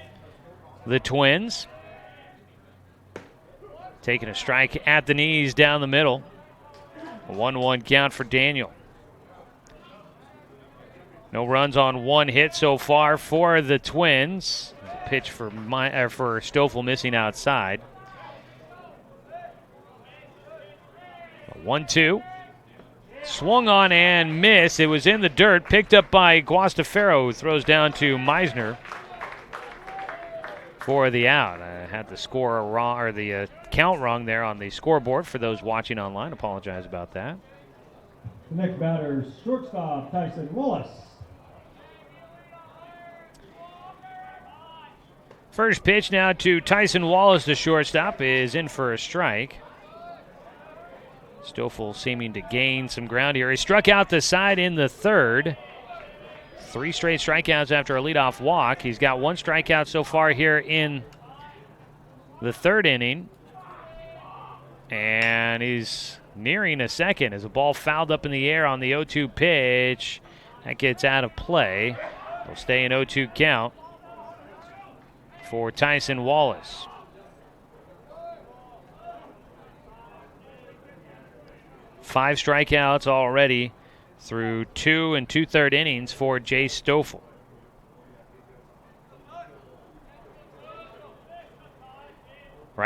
the Twins. Taking a strike at the knees down the middle. A 1-1 count for Daniel. No runs on one hit so far for the Twins. A pitch for Stoffel missing outside. 1-2. Swung on and missed. It was in the dirt. Picked up by Guastafaro, who throws down to Meisner for the out. I had the score wrong, or the count wrong there on the scoreboard for those watching online. Apologize about that. The next batter, shortstop Tyson Wallace. First pitch now to Tyson Wallace, the shortstop, is in for a strike. Stoffel seeming to gain some ground here. He struck out the side in the third. 3 straight strikeouts after a leadoff walk. He's got 1 strikeout so far here in the third inning. And he's nearing a second as a ball fouled up in the air on the 0-2 pitch. That gets out of play. Will stay in 0-2 count for Tyson Wallace. Five strikeouts already through 2 2/3 innings for Jay Stoffel.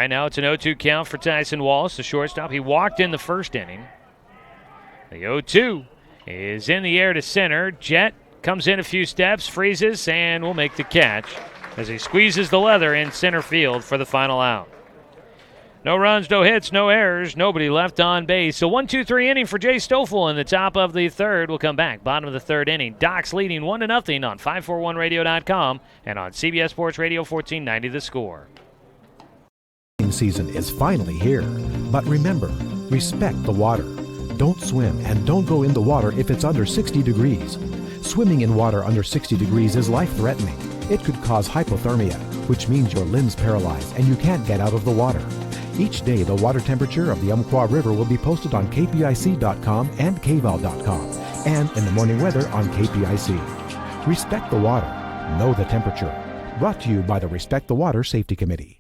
Right now it's an 0-2 count for Tyson Wallace, the shortstop. He walked in the first inning. The 0-2 is in the air to center. Jet comes in a few steps, freezes, and will make the catch as he squeezes the leather in center field for the final out. No runs, no hits, no errors, nobody left on base. So 1-2-3 inning for Jay Stoffel in the top of the third. We'll come back. Bottom of the third inning. Docs leading 1-0 on 541radio.com and on CBS Sports Radio 1490 The Score. Season is finally here. But remember, respect the water. Don't swim and don't go in the water if it's under 60 degrees. Swimming in water under 60 degrees is life-threatening. It could cause hypothermia, which means your limbs paralyzed and you can't get out of the water. Each day, the water temperature of the Umpqua River will be posted on kpic.com and kval.com, and in the morning weather on KPIC. Respect the water. Know the temperature. Brought to you by the Respect the Water Safety Committee.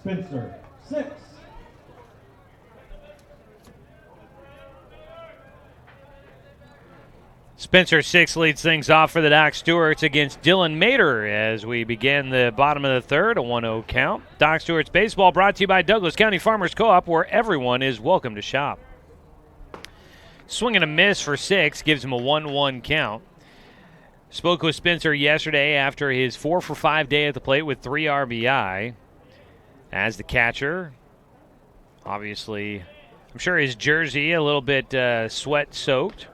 Spencer, 6. Spencer 6 leads things off for the Doc Stewarts against Dylan Mater as we begin the bottom of the third, a 1-0 count. Doc Stewarts Baseball brought to you by Douglas County Farmers Co-op, where everyone is welcome to shop. Swing and a miss for 6 gives him a 1-1 count. Spoke with Spencer yesterday after his 4-for-5 day at the plate with 3 RBI. As the catcher, obviously, I'm sure his jersey a little bit sweat-soaked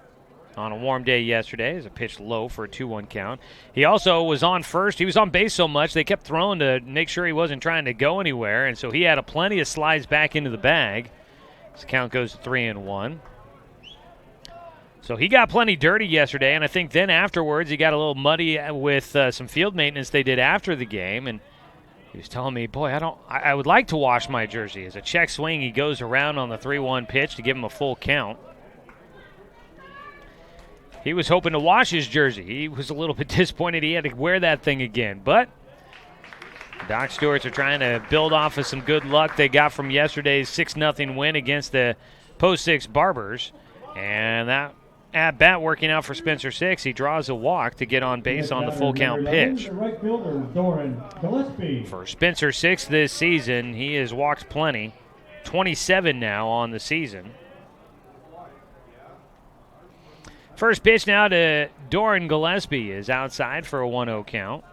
on a warm day yesterday as it pitched low for a 2-1 count. He also was on first. He was on base so much they kept throwing to make sure he wasn't trying to go anywhere, and so he had plenty of slides back into the bag. His count goes to 3-1. So he got plenty dirty yesterday, and I think then afterwards he got a little muddy with some field maintenance they did after the game, and he was telling me, boy, I would like to wash my jersey. As a check swing, he goes around on the 3-1 pitch to give him a full count. He was hoping to wash his jersey. He was a little bit disappointed he had to wear that thing again. But Doc Stewarts are trying to build off of some good luck they got from yesterday's 6-0 win against the Post 6 Barbers. And that at-bat working out for Spencer 6. He draws a walk to get on base on the full count pitch. For Spencer 6 this season, he has walked plenty. 27 now on the season. First pitch now to Doran Gillespie is outside for a 1-0 count.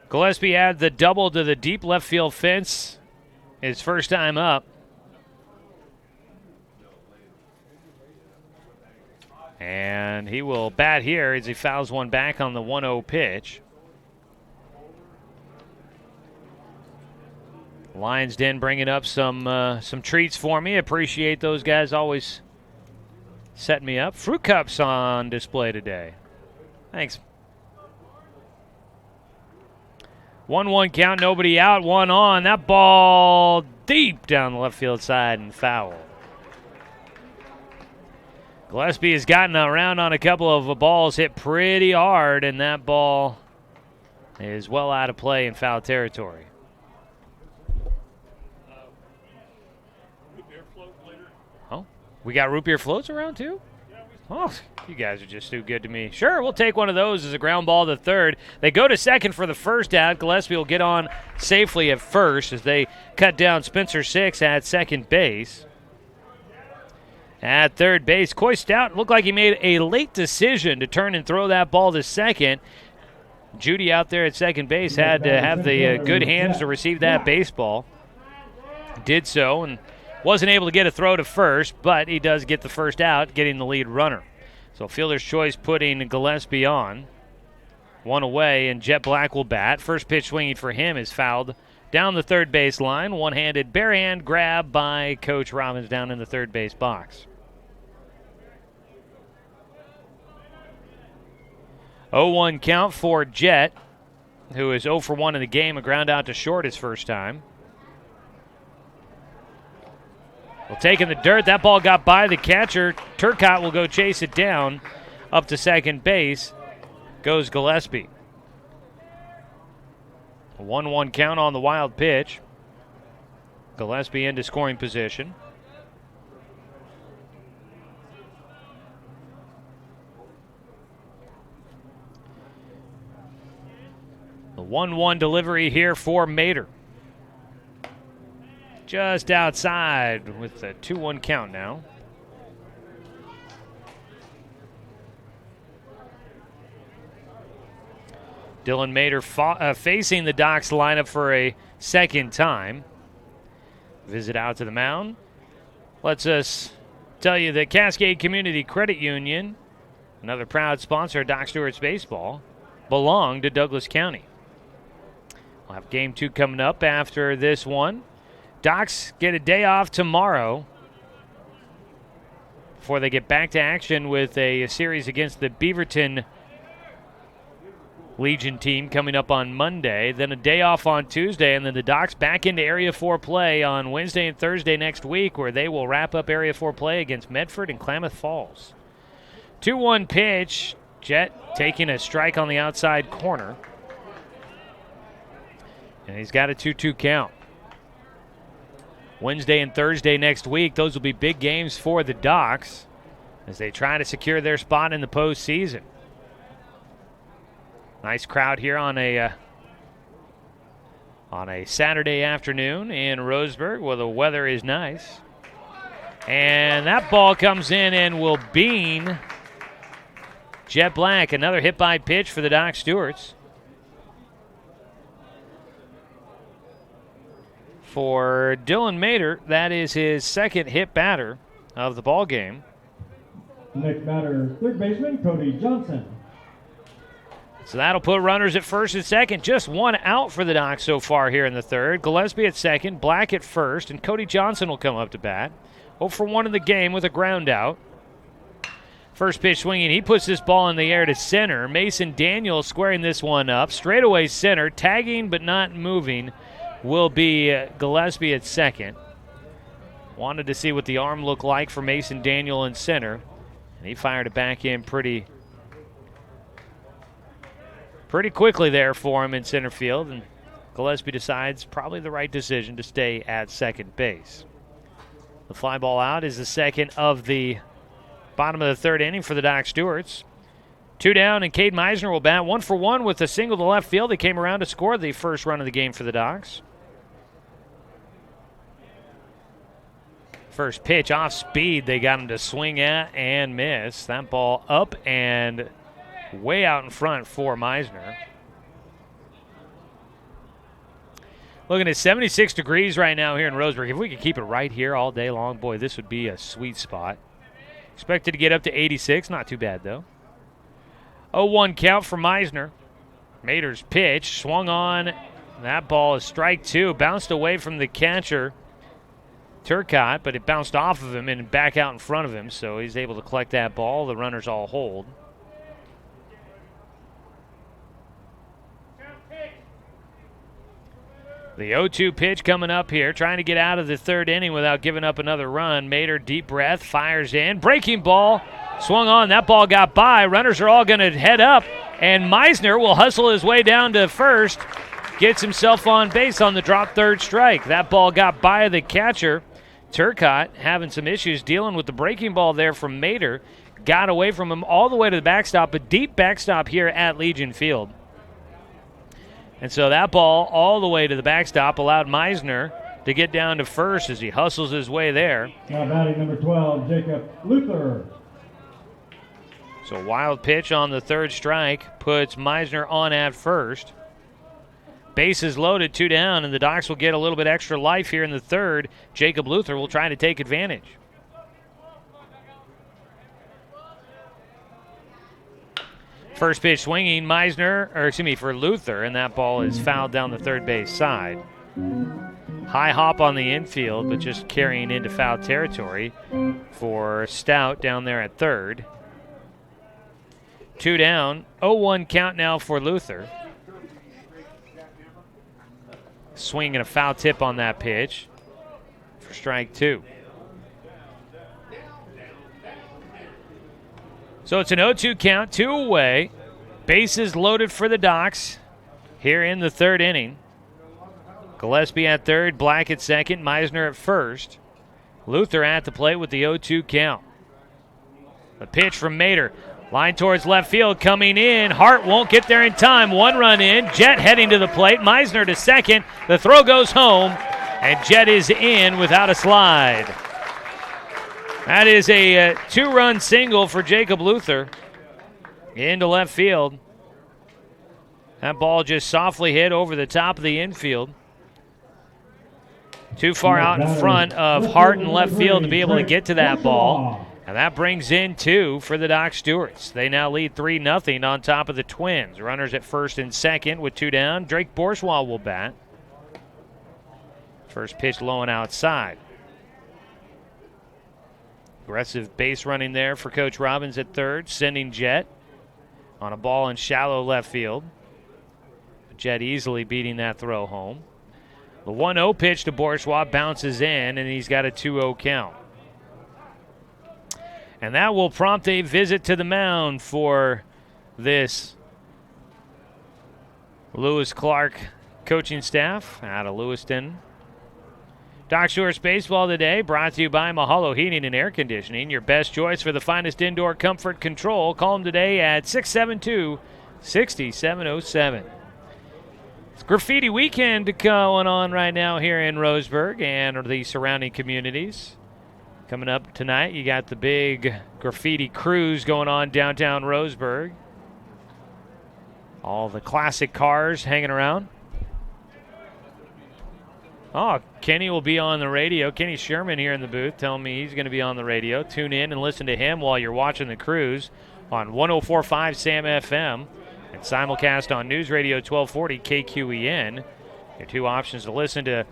Gillespie had the double to the deep left field fence his first time up. And he will bat here as he fouls one back on the 1-0 pitch. Lions Den bringing up some treats for me. Appreciate those guys always setting me up. Fruit cups on display today. Thanks. 1-1 count, nobody out, 1 on. That ball deep down the left field side and foul. Gillespie has gotten around on a couple of balls hit pretty hard, and that ball is well out of play in foul territory. Oh, we got root beer floats around too? Oh, you guys are just too good to me. Sure, we'll take one of those as a ground ball to third. They go to second for the first out. Gillespie will get on safely at first as they cut down Spencer 6 at second base. At third base, Coy Stout looked like he made a late decision to turn and throw that ball to second. Judy out there at second base had to have the good hands to receive that baseball. Did so and wasn't able to get a throw to first, but he does get the first out, getting the lead runner. So fielder's choice putting Gillespie on. 1 away, and Jet Black will bat. First pitch swinging for him is fouled down the third base line. One-handed bare hand grab by Coach Robbins down in the third base box. 0-1 count for Jet, who is 0 for 1 in the game, a ground out to short his first time. Well, taking the dirt, that ball got by the catcher. Turcotte will go chase it down. Up to second base goes Gillespie. A 1-1 count on the wild pitch. Gillespie into scoring position. The 1-1 delivery here for Mater. Just outside with the 2-1 count now. Dylan Mater facing the Docs lineup for a second time. Visit out to the mound. Let's us tell you that Cascade Community Credit Union, another proud sponsor of Doc Stewart's baseball, belong to Douglas County. We'll have game 2 coming up after this one. Docs get a day off tomorrow before they get back to action with a series against the Beaverton Legion team coming up on Monday. Then a day off on Tuesday, and then the Docs back into Area 4 play on Wednesday and Thursday next week, where they will wrap up Area 4 play against Medford and Klamath Falls. 2-1 pitch. Jet taking a strike on the outside corner. And he's got a 2-2 count. Wednesday and Thursday next week, those will be big games for the Docs as they try to secure their spot in the postseason. Nice crowd here on a Saturday afternoon in Roseburg where the weather is nice. And that ball comes in and will bean Jet Black. Another hit by pitch for the Doc Stewarts. For Dylan Mater, that is his second hit batter of the ball game. Next batter, third baseman Cody Johnson. So that'll put runners at first and second. Just one out for the Docs so far here in the third. Gillespie at second, Black at first, and Cody Johnson will come up to bat. 0 for 1 in the game with a ground out. First pitch swinging, he puts this ball in the air to center. Mason Daniel squaring this one up. Straightaway center, tagging but not moving, will be Gillespie at second. Wanted to see what the arm looked like for Mason Daniel in center, and he fired it back in pretty quickly there for him in center field, and Gillespie decides probably the right decision to stay at second base. The fly ball out is the second of the bottom of the third inning for the Doc Stewarts. 2 down, and Cade Meisner will bat 1 for 1 with a single to left field. He came around to score the first run of the game for the Docs. First pitch off speed, they got him to swing at and miss. That ball up and way out in front for Meisner. Looking at 76 degrees right now here in Roseburg. If we could keep it right here all day long, boy, this would be a sweet spot. Expected to get up to 86. Not too bad, though. 0-1 count for Meisner. Mater's pitch swung on. That ball is strike 2. Bounced away from the catcher, Turcotte, but it bounced off of him and back out in front of him, so he's able to collect that ball. The runners all hold. The 0-2 pitch coming up here, trying to get out of the third inning without giving up another run. Mater, deep breath, fires in. Breaking ball, swung on. That ball got by. Runners are all going to head up, and Meisner will hustle his way down to first. Gets himself on base on the drop third strike. That ball got by the catcher. Turcotte having some issues dealing with the breaking ball there from Mater. Got away from him all the way to the backstop, a deep backstop here at Legion Field. And so that ball all the way to the backstop allowed Meisner to get down to first as he hustles his way there. Now batting number 12, Jacob Luther. So wild pitch on the third strike puts Meisner on at first. Bases loaded, 2 down, and the Docs will get a little bit extra life here in the third. Jacob Luther will try to take advantage. First pitch swinging, for Luther, and that ball is fouled down the third base side. High hop on the infield, but just carrying into foul territory for Stout down there at third. 2 down. 0-1 count now for Luther. Swing and a foul tip on that pitch for strike 2. So it's an 0-2 count, 2 away. Bases loaded for the Docs here in the 3rd inning. Gillespie at 3rd, Black at 2nd, Meisner at 1st. Luther at the plate with the 0-2 count. The pitch from Mater. Line towards left field, coming in. Hart won't get there in time. 1 run in. Jet heading to the plate. Meisner to 2nd. The throw goes home, and Jet is in without a slide. That is a 2-run single for Jacob Luther into left field. That ball just softly hit over the top of the infield. Too far out in front of Hart in left field to be able to get to that ball. And that brings in 2 for the Doc Stewarts. They now lead 3-0 on top of the Twins. Runners at 1st and 2nd with 2 down. Drake Bourgeois will bat. First pitch low and outside. Aggressive base running there for Coach Robbins at 3rd, sending Jet on a ball in shallow left field. Jet easily beating that throw home. The 1-0 pitch to Bourgeois bounces in, and he's got a 2-0 count. And that will prompt a visit to the mound for this Lewis Clark coaching staff out of Lewiston. Doc Stewart's Baseball today brought to you by Mahalo Heating and Air Conditioning, your best choice for the finest indoor comfort control. Call them today at 672-6707. It's graffiti weekend going on right now here in Roseburg and the surrounding communities. Coming up tonight, you got the big graffiti cruise going on downtown Roseburg. All the classic cars hanging around. Oh, Kenny will be on the radio. Kenny Sherman here in the booth telling me he's going to be on the radio. Tune in and listen to him while you're watching the cruise on 104.5 SAM FM and simulcast on News Radio 1240 KQEN. Your 2 options to listen to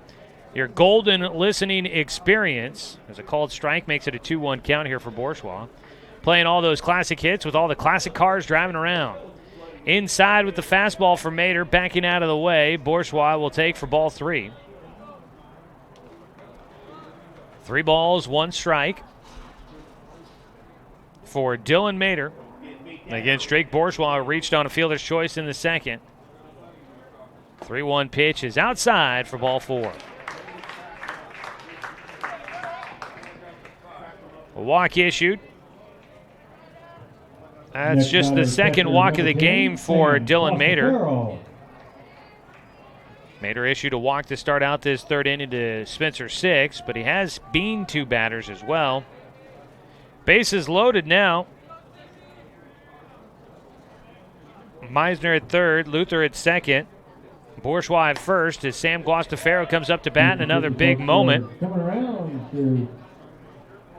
your golden listening experience. As a called strike makes it a 2-1 count here for Bourgeois. Playing all those classic hits with all the classic cars driving around. Inside with the fastball for Mater, backing out of the way. Bourgeois will take for ball 3. 3 balls, 1 strike for Dylan Mater against Drake Bourgeois, who reached on a fielder's choice in the 2nd. 3-1 pitch is outside for ball 4. A walk issued. That's just the 2nd walk of the game for Dylan Mater. Mater issued a walk to start out this 3rd inning to Spencer 6, but he has beaned 2 batters as well. Bases loaded now. Meisner at 3rd, Luther at 2nd, Bourgeois at 1st as Sam Guastafaro comes up to bat in another big moment. Coming around to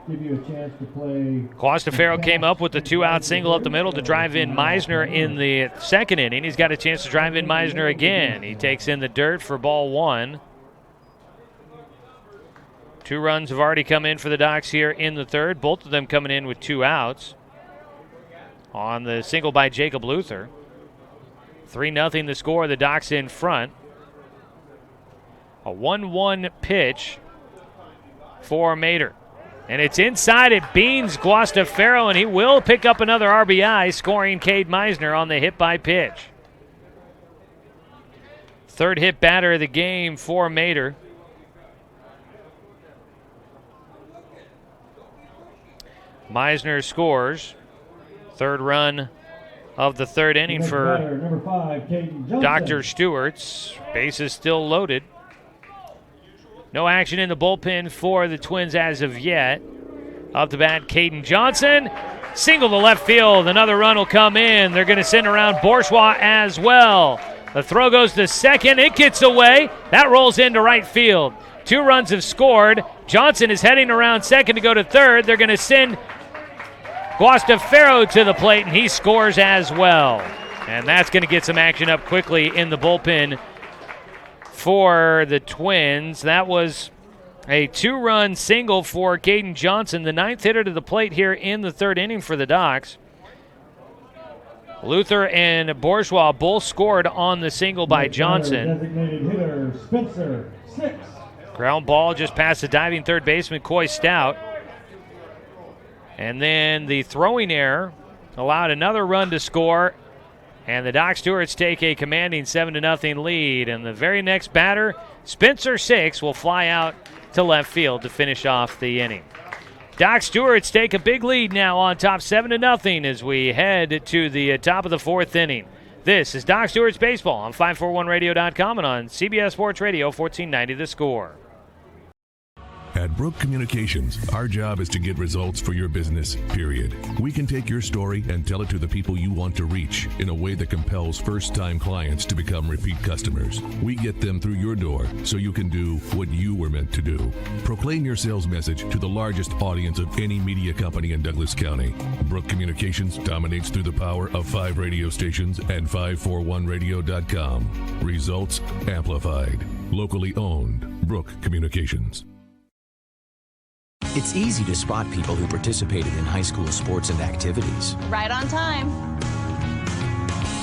give you a chance to play. Guastafaro came up with the 2-out single up the middle to drive in Meisner in the 2nd inning. He's got a chance to drive in Meisner again. He takes in the dirt for ball 1. 2 runs have already come in for the Docs here in the 3rd, both of them coming in with 2 outs on the single by Jacob Luther. 3-0 the score, the Docs in front. A 1-1 pitch for Mater. And it's inside, it beans Guastafaro, and he will pick up another RBI, scoring Cade Meisner on the hit by pitch. 3rd hit batter of the game for Mater. Meisner scores. 3rd run of the 3rd inning for Number 5, Dr. Stewart's. Bases still loaded. No action in the bullpen for the Twins as of yet. Up the bat, Caden Johnson. Single to left field. Another run will come in. They're going to send around Bourgeois as well. The throw goes to 2nd. It gets away. That rolls into right field. 2 runs have scored. Johnson is heading around 2nd to go to 3rd. They're going to send Guastafaro to the plate, and he scores as well. And that's going to get some action up quickly in the bullpen for the Twins. That was a 2-run single for Caden Johnson, the 9th hitter to the plate here in the 3rd inning for the Docs. Luther and Bourgeois both scored on the single by Johnson. Designated hitter, Spencer, 6. Ground ball just past the diving third baseman, Coy Stout. And then the throwing error allowed another run to score, and the Doc Stewarts take a commanding 7-0 lead. And the very next batter, Spencer 6, will fly out to left field to finish off the inning. Doc Stewarts take a big lead now on top 7-0 as we head to the top of the fourth inning. This is Doc Stewarts Baseball on 541radio.com and on CBS Sports Radio 1490 The Score. At Brook Communications, our job is to get results for your business, period. We can take your story and tell it to the people you want to reach in a way that compels first-time clients to become repeat customers. We get them through your door so you can do what you were meant to do. Proclaim your sales message to the largest audience of any media company in Douglas County. Brook Communications dominates through the power of 5 radio stations and 541radio.com. Results amplified. Locally owned. Brook Communications. It's easy to spot people who participated in high school sports and activities. Right on time.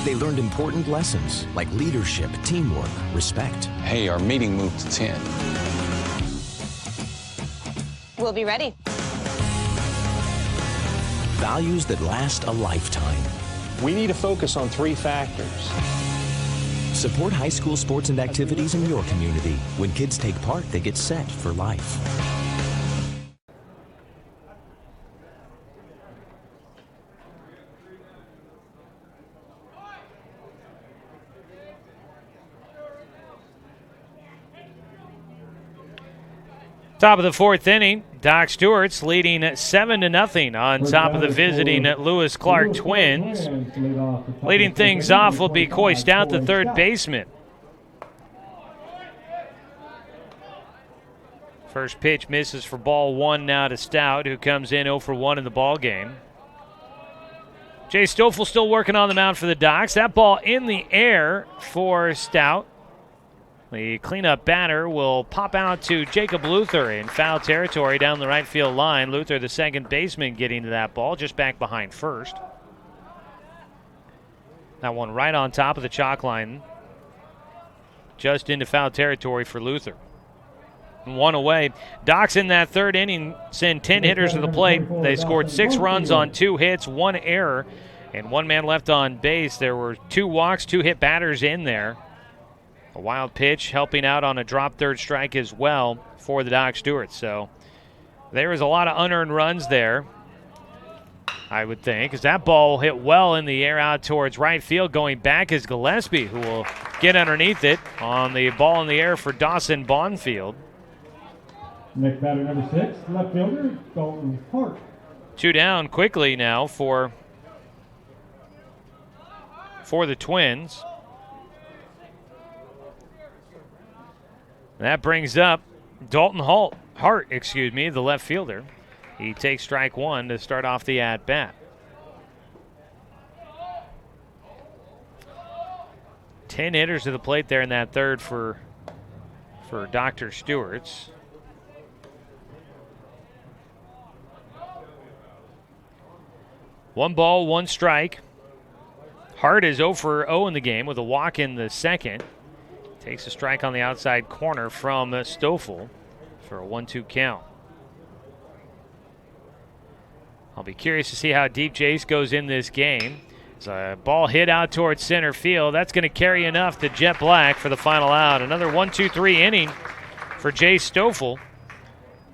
They learned important lessons like leadership, teamwork, respect. Hey, our meeting moved to 10. We'll be ready. Values that last a lifetime. We need to focus on 3 factors. Support high school sports and activities in your community. When kids take part, they get set for life. Top of the fourth inning, Doc Stewart's leading 7-0 on top of the visiting Lewis Clark Twins. Leading things off will be Coy Stout, the third baseman. First pitch misses for ball 1 now to Stout, who comes in 0 for 1 in the ball game. Jay Stoffel still working on the mound for the Docs. That ball in the air for Stout. The cleanup batter will pop out to Jacob Luther in foul territory down the right field line. Luther, the second baseman, getting to that ball, just back behind first. That one right on top of the chalk line, just into foul territory for Luther. 1 away. Docs in that third inning send 10 hitters to the plate. They scored 6 runs on 2 hits, 1 error, and 1 man left on base. There were 2 walks, 2 hit batters in there. A wild pitch helping out on a drop third strike as well for the Doc Stewarts. So there was a lot of unearned runs there, I would think, as that ball hit well in the air out towards right field. Going back is Gillespie, who will get underneath it on the ball in the air for Dawson Bonfield. Next batter, number 6, left fielder, Dalton Hart. 2 down quickly now for the Twins. That brings up Dalton Hart, the left fielder. He takes strike 1 to start off the at-bat. 10 hitters to the plate there in that third for Dr. Stewart's. One ball, 1 strike. Hart is 0 for 0 in the game with a walk in the second. Takes a strike on the outside corner from Stoffel for a 1-2 count. I'll be curious to see how deep Jace goes in this game. It's a ball hit out towards center field. That's going to carry enough to Jet Black for the final out. Another 1-2-3 inning for Jace Stoffel,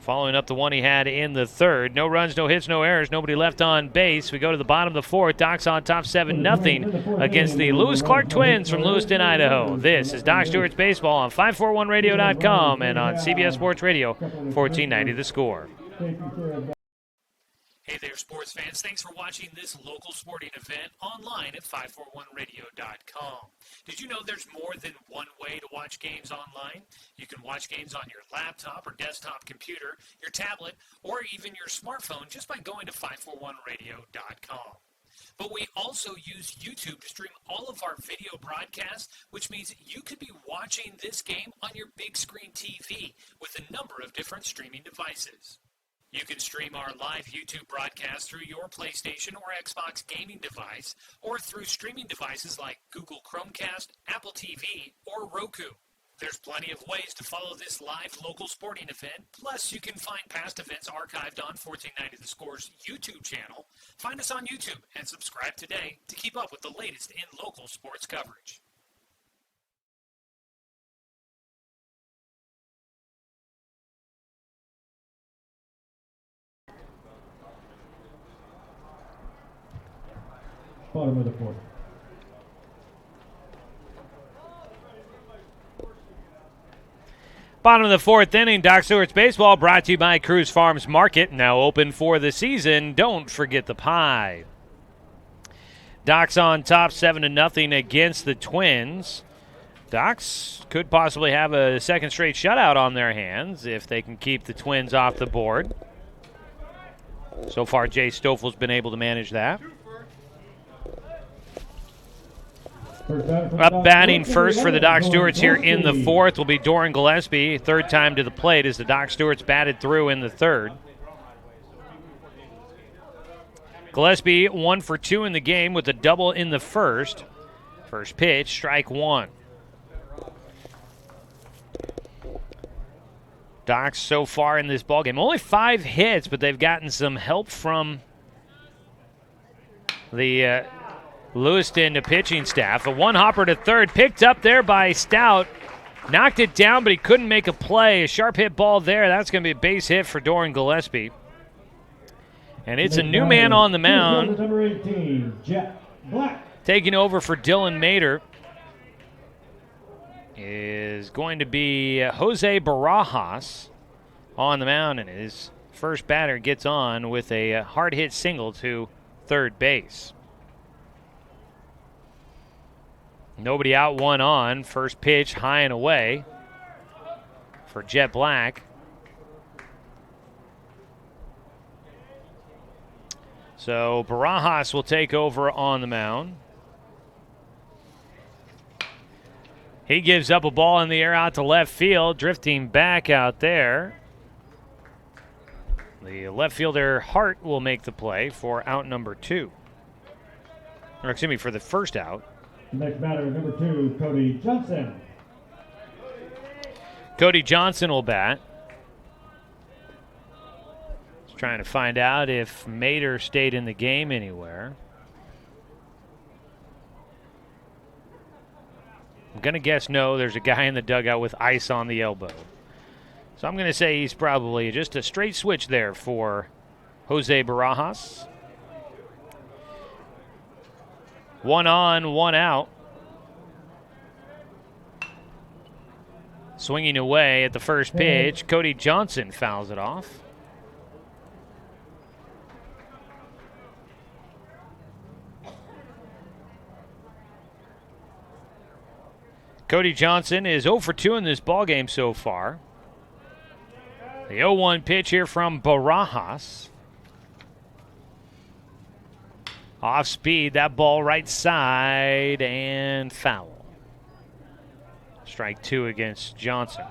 following up the one he had in the third. No runs, no hits, no errors, nobody left on base. We go to the bottom of the fourth. Docs on top 7-0 against the Lewis Clark Twins from Lewiston, Idaho. This is Doc Stewart's Baseball on 541radio.com and on CBS Sports Radio 1490 The Score. Hey there, sports fans. Thanks for watching this local sporting event online at 541radio.com. Did you know there's more than one way to watch games online? You can watch games on your laptop or desktop computer, your tablet, or even your smartphone just by going to 541radio.com. But we also use YouTube to stream all of our video broadcasts, which means you could be watching this game on your big screen TV with a number of different streaming devices. You can stream our live YouTube broadcast through your PlayStation or Xbox gaming device, or through streaming devices like Google Chromecast, Apple TV, or Roku. There's plenty of ways to follow this live local sporting event. Plus, you can find past events archived on 1490 The Score's YouTube channel. Find us on YouTube and subscribe today to keep up with the latest in local sports coverage. Bottom of the fourth. Bottom of the fourth inning, Doc Stewart's Baseball brought to you by Cruz Farms Market, now open for the season. Don't forget the pie. Doc's on top 7-0 against the Twins. Docs could possibly have a second straight shutout on their hands if they can keep the Twins off the board. So far, Jay Stoffel's been able to manage that. Up batting first for the Doc Stewarts here in the fourth will be Doran Gillespie. Third time to the plate as the Doc Stewarts batted through in the third. Gillespie 1 for 2 in the game with a double in the first. First pitch, strike one. Docs so far in this ballgame, only 5 hits, but they've gotten some help from the Lewiston pitching staff. A one-hopper to third, picked up there by Stout. Knocked it down, but he couldn't make a play. A sharp hit ball there. That's going to be a base hit for Doran Gillespie. And it's a new man on the mound. Number 18, Jet Black. Taking over for Dylan Mater is going to be Jose Barajas on the mound, and his first batter gets on with a hard hit single to third base. Nobody out, one on. First pitch high and away for Jet Black. So Barajas will take over on the mound. He gives up a ball in the air out to left field, drifting back out there. The left fielder Hart will make the play for out number 2. Or excuse me, for the first out. Next batter, number 2, Cody Johnson. Cody Johnson will bat. He's trying to find out if Mater stayed in the game anywhere. I'm going to guess no. There's a guy in the dugout with ice on the elbow. So I'm going to say he's probably just a straight switch there for Jose Barajas. 1 on, 1 out. Swinging away at the first pitch, Cody Johnson fouls it off. Cody Johnson is 0 for 2 in this ballgame so far. The 0-1 pitch here from Barajas. Off speed, that ball right side, and foul. Strike 2 against Johnson.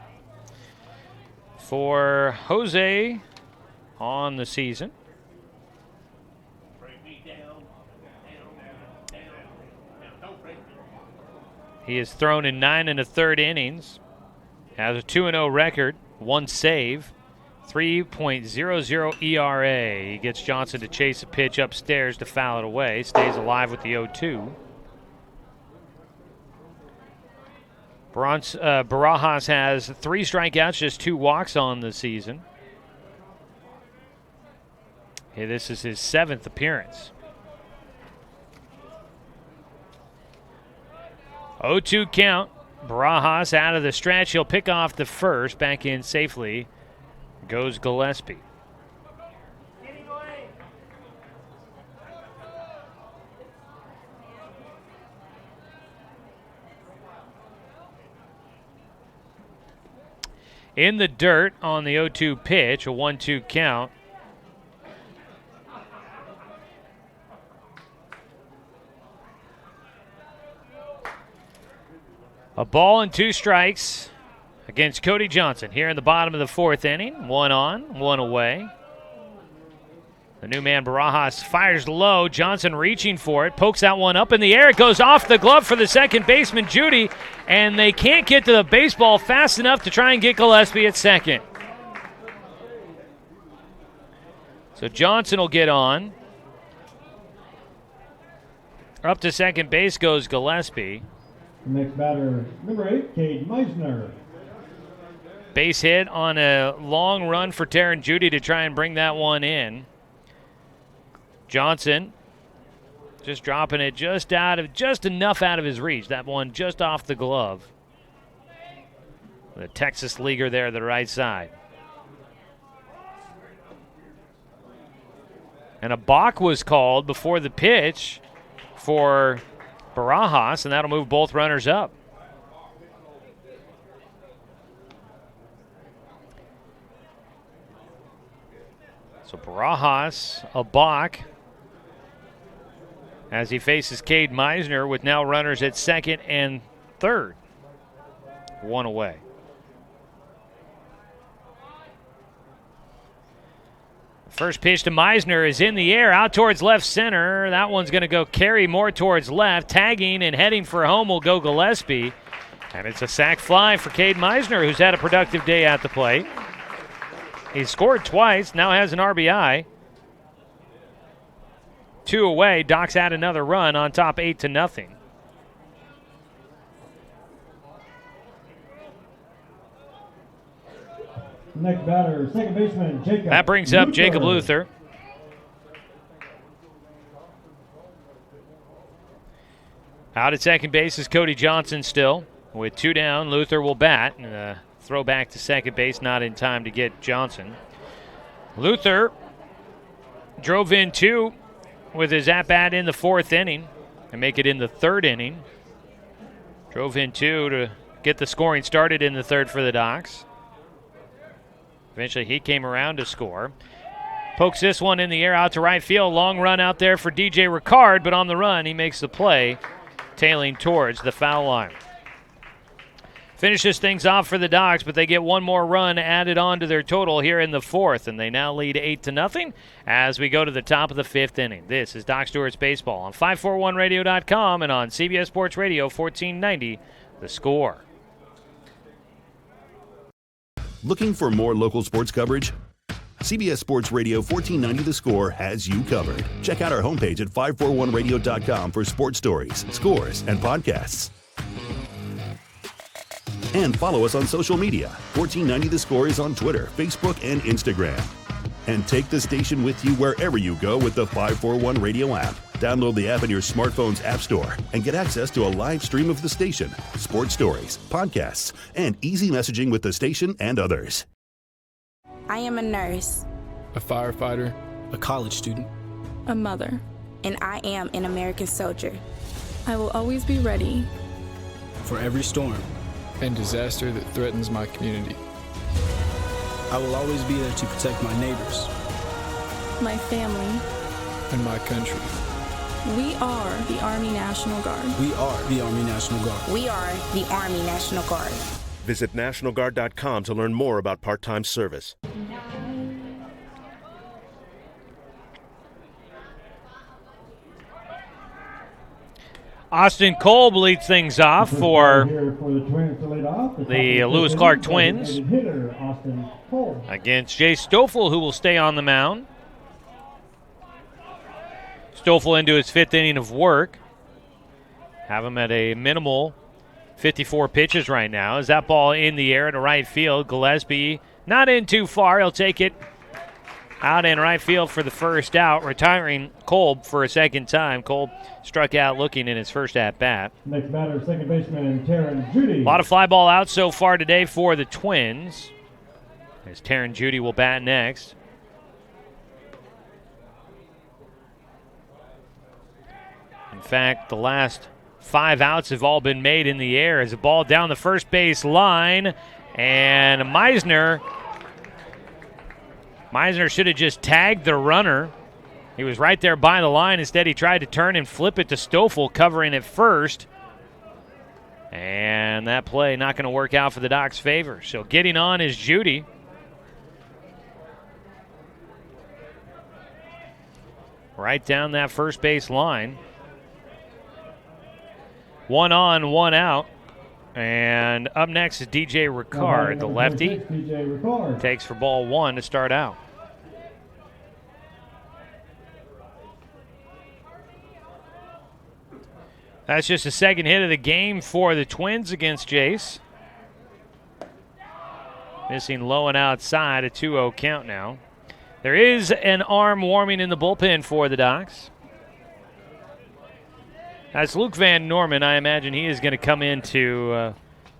For Jose on the season, he has thrown in 9 1/3 innings, has a 2-0 record, 1 save, 3.00 ERA. He gets Johnson to chase a pitch upstairs to foul it away. Stays alive with the 0-2. Barajas has 3 strikeouts, just 2 walks on the season. Okay, this is his 7th appearance. 0-2 count. Barajas out of the stretch. He'll pick off the first. Back in safely goes Gillespie. In the dirt on the 0-2 pitch, a 1-2 count. A ball and 2 strikes against Cody Johnson here in the bottom of the 4th inning. 1 on, 1 away. The new man Barajas fires low. Johnson reaching for it, pokes that one up in the air. It goes off the glove for the second baseman, Judy, and they can't get to the baseball fast enough to try and get Gillespie at second. So Johnson will get on. Up to second base goes Gillespie. Next batter, number 8, Cade Meisner. Base hit on a long run for Taryn Judy to try and bring that one in. Johnson just dropping it just enough out of his reach. That one just off the glove. The Texas leaguer there to the right side. And a balk was called before the pitch for Barajas, and that'll move both runners up. So Barajas, a balk, as he faces Cade Meisner with now runners at second and third. One away. First pitch to Meisner is in the air, out towards left center. That one's going to go carry more towards left. Tagging and heading for home will go Gillespie. And it's a sac fly for Cade Meisner, who's had a productive day at the plate. He scored twice, now has an RBI. 2 away. Doc's had another run on top 8-0. Next batter, second baseman, Jacob. That brings up Jacob Luther. Out at second base is Cody Johnson still. With 2 down, Luther will bat. Throw back to second base, not in time to get Johnson. Luther drove in 2 with his at-bat in the 4th inning and make it in the 3rd inning. Drove in 2 to get the scoring started in the 3rd for the Docs. Eventually he came around to score. Pokes this one in the air out to right field. Long run out there for DJ Ricard, but on the run he makes the play, tailing towards the foul line. Finishes things off for the Dogs, but they get one more run added on to their total here in the 4th, and they now lead 8-0 as we go to the top of the 5th inning. This is Doc Stewart's Baseball on 541radio.com and on CBS Sports Radio 1490, The Score. Looking for more local sports coverage? CBS Sports Radio 1490 The Score has you covered. Check out our homepage at 541radio.com for sports stories, scores, and podcasts. And follow us on social media. 1490 The Score is on Twitter, Facebook, and Instagram. And take the station with you wherever you go with the 541 Radio app. Download the app in your smartphone's app store and get access to a live stream of the station, sports stories, podcasts, and easy messaging with the station and others. I am a nurse, a firefighter, a college student, a mother, and I am an American soldier. I will always be ready for every storm and disaster that threatens my community. I will always be there to protect my neighbors, my family, and my country. We are the Army National Guard. We are the Army National Guard. We are the Army National Guard. Visit nationalguard.com to learn more about part-time service. Austin Kolb leads things off for the Lewis Clark Twins against Jay Stoffel, who will stay on the mound. Stoffel into his 5th inning of work. Have him at a minimal 54 pitches right now. Is that ball in the air to right field? Gillespie not in too far. He'll take it out in right field for the first out, retiring Kolb for a second time. Kolb struck out looking in his first at-bat. Next batter, second baseman, Taryn Judy. A lot of fly ball out so far today for the Twins, as Taryn Judy will bat next. In fact, the last 5 outs have all been made in the air as a ball down the first base line, and Meisner should have just tagged the runner. He was right there by the line. Instead, he tried to turn and flip it to Stoffel, covering it first. And that play not going to work out for the Docs' favor. So getting on is Judy. right down that first base line. 1 on, 1 out. And up next is DJ Ricard, the lefty. Takes for ball 1 to start out. That's just the second hit of the game for the Twins against Jace. Missing low and outside, a 2-0 count now. There is an arm warming in the bullpen for the Docs. That's Luke Van Norman. I imagine he is going to come in to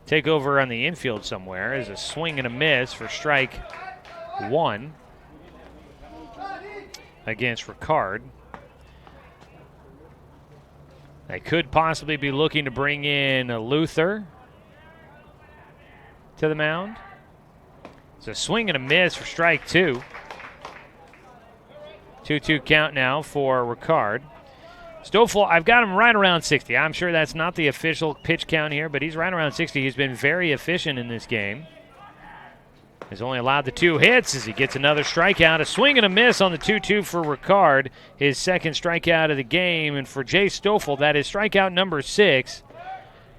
take over on the infield somewhere. As a swing and a miss for strike 1 against Ricard. They could possibly be looking to bring in Luther to the mound. It's a swing and a miss for strike 2. 2-2 count now for Ricard. Stoffel, I've got him right around 60. I'm sure that's not the official pitch count here, but he's right around 60. He's been very efficient in this game. He's only allowed the 2 hits as he gets another strikeout. A swing and a miss on the 2-2 for Ricard. His second strikeout of the game. And for Jay Stoffel, that is strikeout number 6.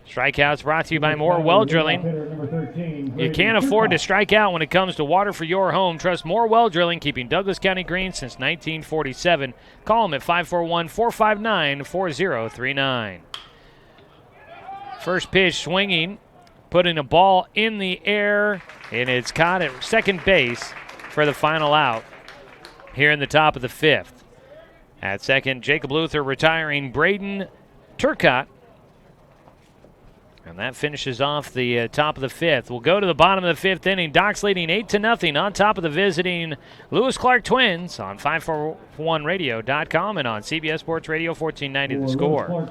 Strikeouts brought to you by More Well Drilling. You can't afford to strike out when it comes to water for your home. Trust More Well Drilling, keeping Douglas County green since 1947. Call them at 541-459-4039. First pitch swinging, putting a ball in the air, and it's caught at second base for the final out here in the top of the 5th. At second, Jacob Luther retiring Braden Turcotte. And that finishes off the top of the 5th. We'll go to the bottom of the 5th inning. Docs leading 8-0 on top of the visiting Lewis Clark Twins on 541radio.com and on CBS Sports Radio 1490 The Score.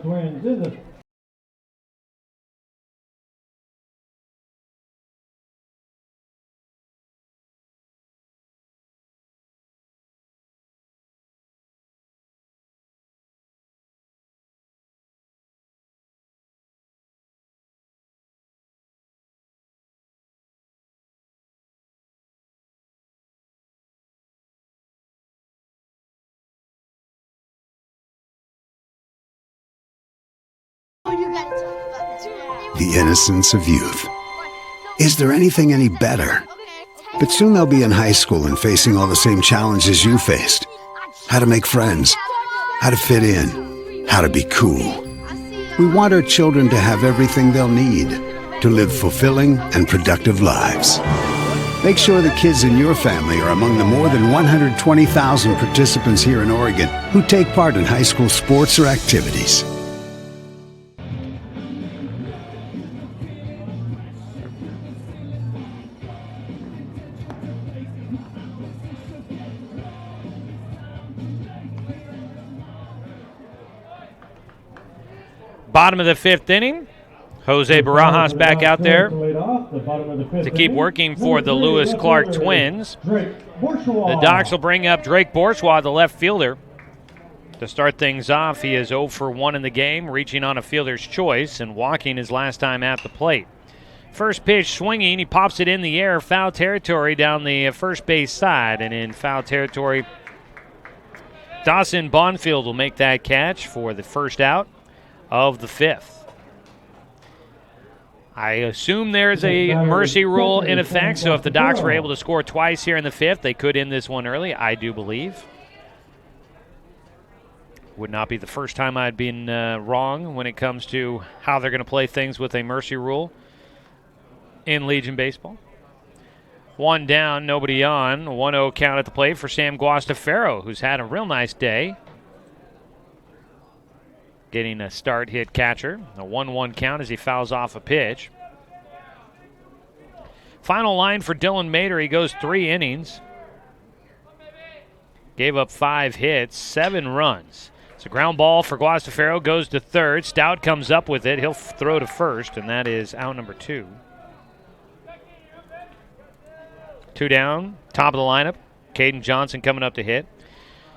The innocence of youth. Is there anything any better? But soon they'll be in high school and facing all the same challenges you faced. How to make friends, how to fit in, how to be cool. We want our children to have everything they'll need to live fulfilling and productive lives. Make sure the kids in your family are among the more than 120,000 participants here in Oregon who take part in high school sports or activities. Bottom of the 5th inning. Jose Barajas back out there to keep working for the Lewis Clark Twins. The Docs will bring up Drake Bourgeois, the left fielder, to start things off. He is 0 for 1 in the game, reaching on a fielder's choice and walking his last time at the plate. First pitch swinging, he pops it in the air, foul territory down the first base side, and in foul territory, Dawson Bonfield will make that catch for the first out of the 5th. I assume there's a mercy rule in effect, so if the Docs were able to score twice here in the 5th, they could end this one early, I do believe. Would not be the first time I'd been wrong when it comes to how they're going to play things with a mercy rule in Legion Baseball. 1 down, nobody on. 1-0 count at the plate for Sam Guastafaro, who's had a real nice day. Getting a start hit catcher. A 1-1 count as he fouls off a pitch. Final line for Dylan Mater. He goes 3 innings. Gave up 5 hits, 7 runs. It's a ground ball for Guastafaro. Goes to third. Stout comes up with it. He'll throw to first, and that is out number 2. 2 down. Top of the lineup. Caden Johnson coming up to hit.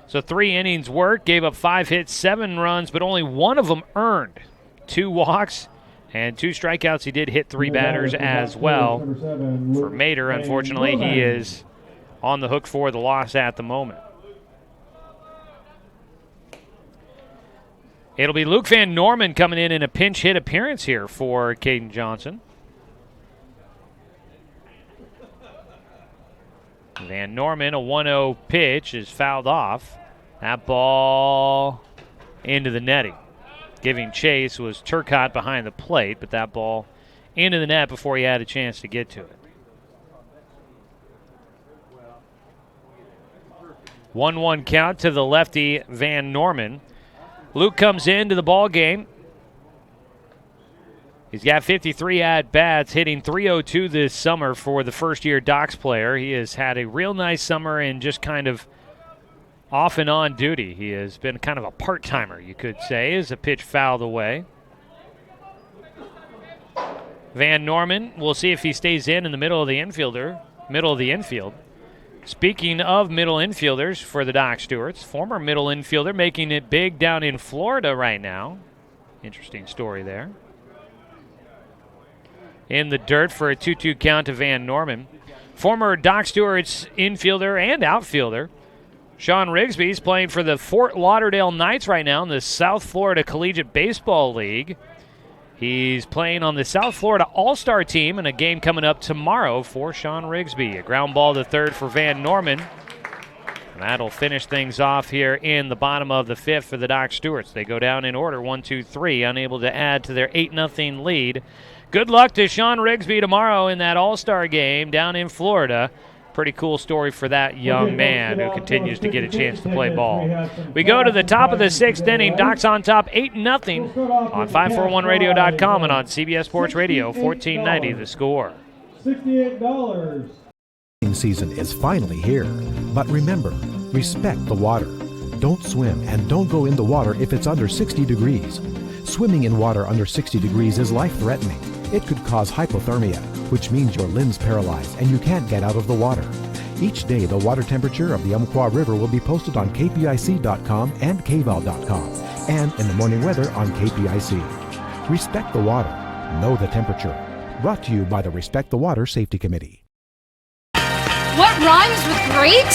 So 3 innings worked, gave up 5 hits, 7 runs, but only 1 of them earned. 2 walks and 2 strikeouts. He did hit 3 batters as well. For Mater, unfortunately, he is on the hook for the loss at the moment. It'll be Luke Van Norman coming in a pinch hit appearance here for Caden Johnson. Van Norman, a 1-0 pitch, is fouled off. That ball into the netting. Giving chase was Turcotte behind the plate, but that ball into the net before he had a chance to get to it. 1-1 count to the lefty Van Norman. Luke comes into the ball game. He's got 53 at-bats, hitting .302 this summer for the first-year Docs player. He has had a real nice summer and just kind of off and on duty. He has been kind of a part-timer, you could say, as a pitch fouled away. Van Norman, we'll see if he stays in the middle of the infield. Speaking of middle infielders for the Doc Stewarts, former middle infielder making it big down in Florida right now. Interesting story there. In the dirt for a 2-2 count to Van Norman. Former Doc Stewarts infielder and outfielder Sean Rigsby is playing for the Fort Lauderdale Knights right now in the South Florida Collegiate Baseball League. He's playing on the South Florida All-Star team in a game coming up tomorrow for Sean Rigsby. A ground ball to third for Van Norman. And that'll finish things off here in the bottom of the fifth for the Doc Stewarts. They go down in order, 1-2-3, unable to add to their 8-0 lead. Good luck to Sean Rigsby tomorrow in that All-Star game down in Florida. Pretty cool story for that young man who continues to get a chance to play ball. We go to the top of the sixth inning. Docs on top 8-0 on 541radio.com and on CBS Sports Radio 1490 The Score. $68. Season is finally here. But remember, respect the water. Don't swim and don't go in the water if it's under 60 degrees. Swimming in water under 60 degrees is life-threatening. It could cause hypothermia, which means your limbs paralyzed and you can't get out of the water. Each day, the water temperature of the Umpqua River will be posted on kpic.com and kval.com, and in the morning weather on KPIC. Respect the water. Know the temperature. Brought to you by the Respect the Water Safety Committee. What rhymes with great?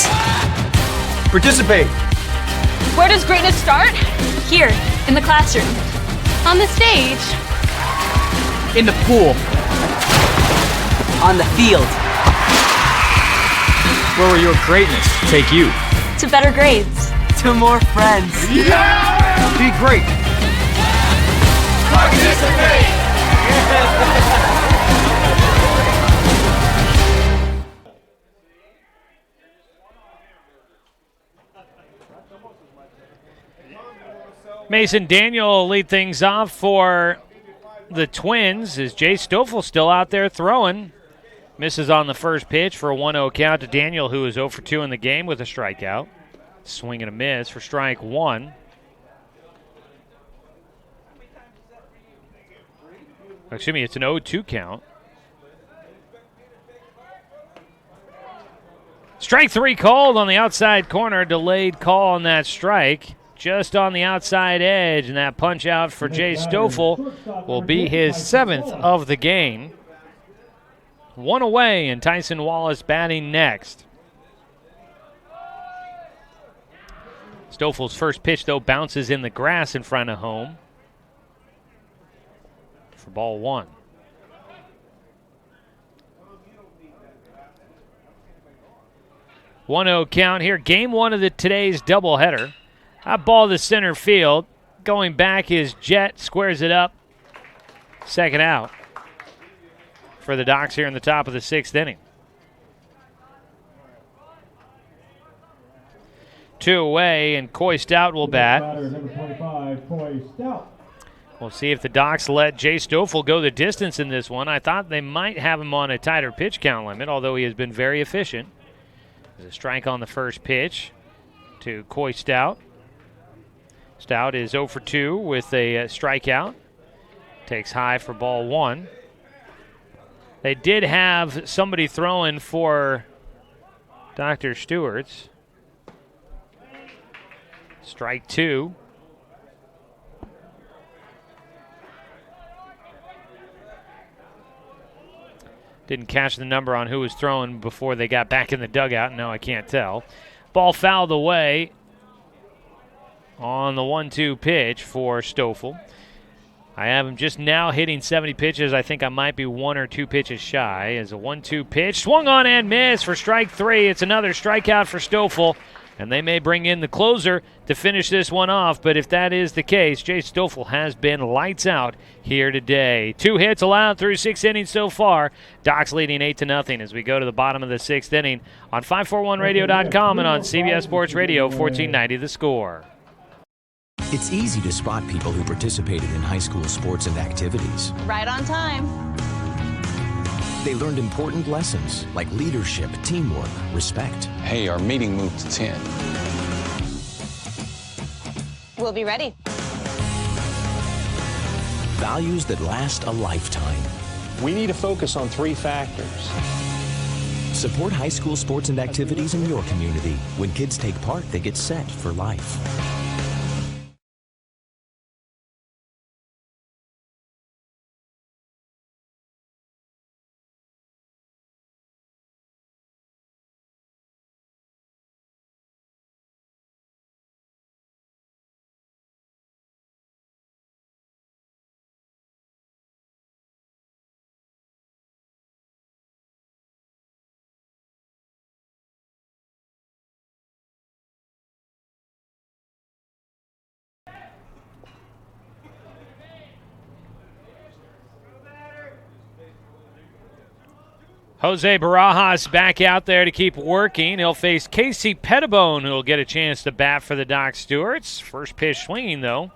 Participate. Where does greatness start? Here, in the classroom. On the stage. In the pool. On the field. Where will your greatness take you? To better grades. To more friends. Yeah! Be great. Participate! Mason Daniel will lead things off for the Twins as Jay Stoffel still out there throwing. Misses on the first pitch for a 1-0 count to Daniel, who is 0 for 2 in the game with a strikeout. Swing and a miss for strike one. Excuse me, it's an 0-2 count. Strike three called on the outside corner. Delayed call on that strike. Just on the outside edge, and that punch out for Jay Stoffel will be his 7th of the game. One away, and Tyson Wallace batting next. Stoffel's first pitch, though, bounces in the grass in front of home for ball one. One 1-0 count here. Game one of today's doubleheader. That ball to center field. Going back is Jet, squares it up. Second out for the Docs here in the top of the sixth inning. 2 away, and Coy Stout will bat. Number 25, Coy Stout. We'll see if the Docs let Jay Stoffel go the distance in this one. I thought they might have him on a tighter pitch count limit, although he has been very efficient. There's a strike on the first pitch to Coy Stout. Stout is 0 for 2 with a strikeout. Takes high for ball one. They did have somebody throwing for Dr. Stewart's. Strike two. Didn't catch the number on who was throwing before they got back in the dugout. No, I can't tell. Ball fouled away on the 1-2 pitch for Stoffel. I have him just now hitting 70 pitches. I think I might be 1 or 2 pitches shy. As a 1-2 pitch, swung on and missed for strike 3. It's another strikeout for Stoffel, and they may bring in the closer to finish this one off. But if that is the case, Jay Stoffel has been lights out here today. 2 hits allowed through 6 innings so far. Docs leading 8-0 as we go to the bottom of the 6th inning on 541radio.com and on CBS Sports Radio 1490 The Score. It's easy to spot people who participated in high school sports and activities. Right on time. They learned important lessons like leadership, teamwork, respect. Hey, our meeting moved to 10. We'll be ready. Values that last a lifetime. We need to focus on 3 factors. Support high school sports and activities in your community. When kids take part, they get set for life. Jose Barajas back out there to keep working. He'll face Casey Pettibone, who will get a chance to bat for the Doc Stewarts. First pitch swinging, though.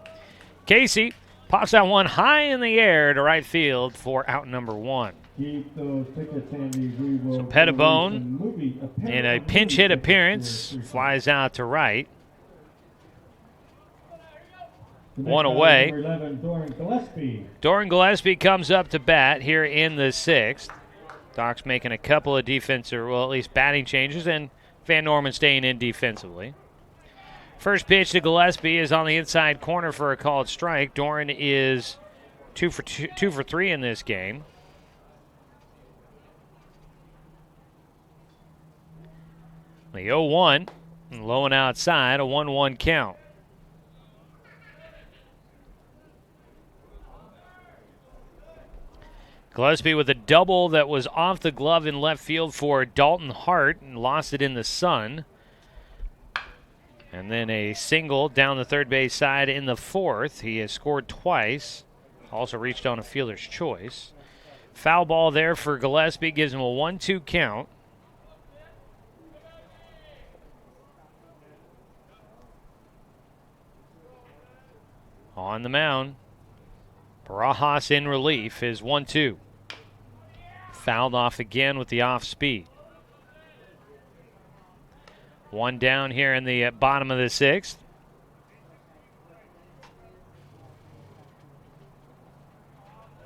Casey pops that one high in the air to right field for out number 1. Keep those tickets handy. We will So Pettibone, in a pinch hit appearance, flies out to right. 1 away. Number 11, Doran Gillespie. Doran Gillespie comes up to bat here in the 6th. Doc's making a couple of defensive, well, at least batting changes, and Van Norman staying in defensively. First pitch to Gillespie is on the inside corner for a called strike. Doran is 2 for 3 in this game. The 0-1, low and outside, a 1-1 count. Gillespie with a double that was off the glove in left field for Dalton Hart and lost it in the sun. And then a single down the third base side in the 4th. He has scored twice. Also reached on a fielder's choice. Foul ball there for Gillespie gives him a 1-2 count. On the mound, Barajas in relief is 1-2. Fouled off again with the off speed. 1 down here in the bottom of the 6th.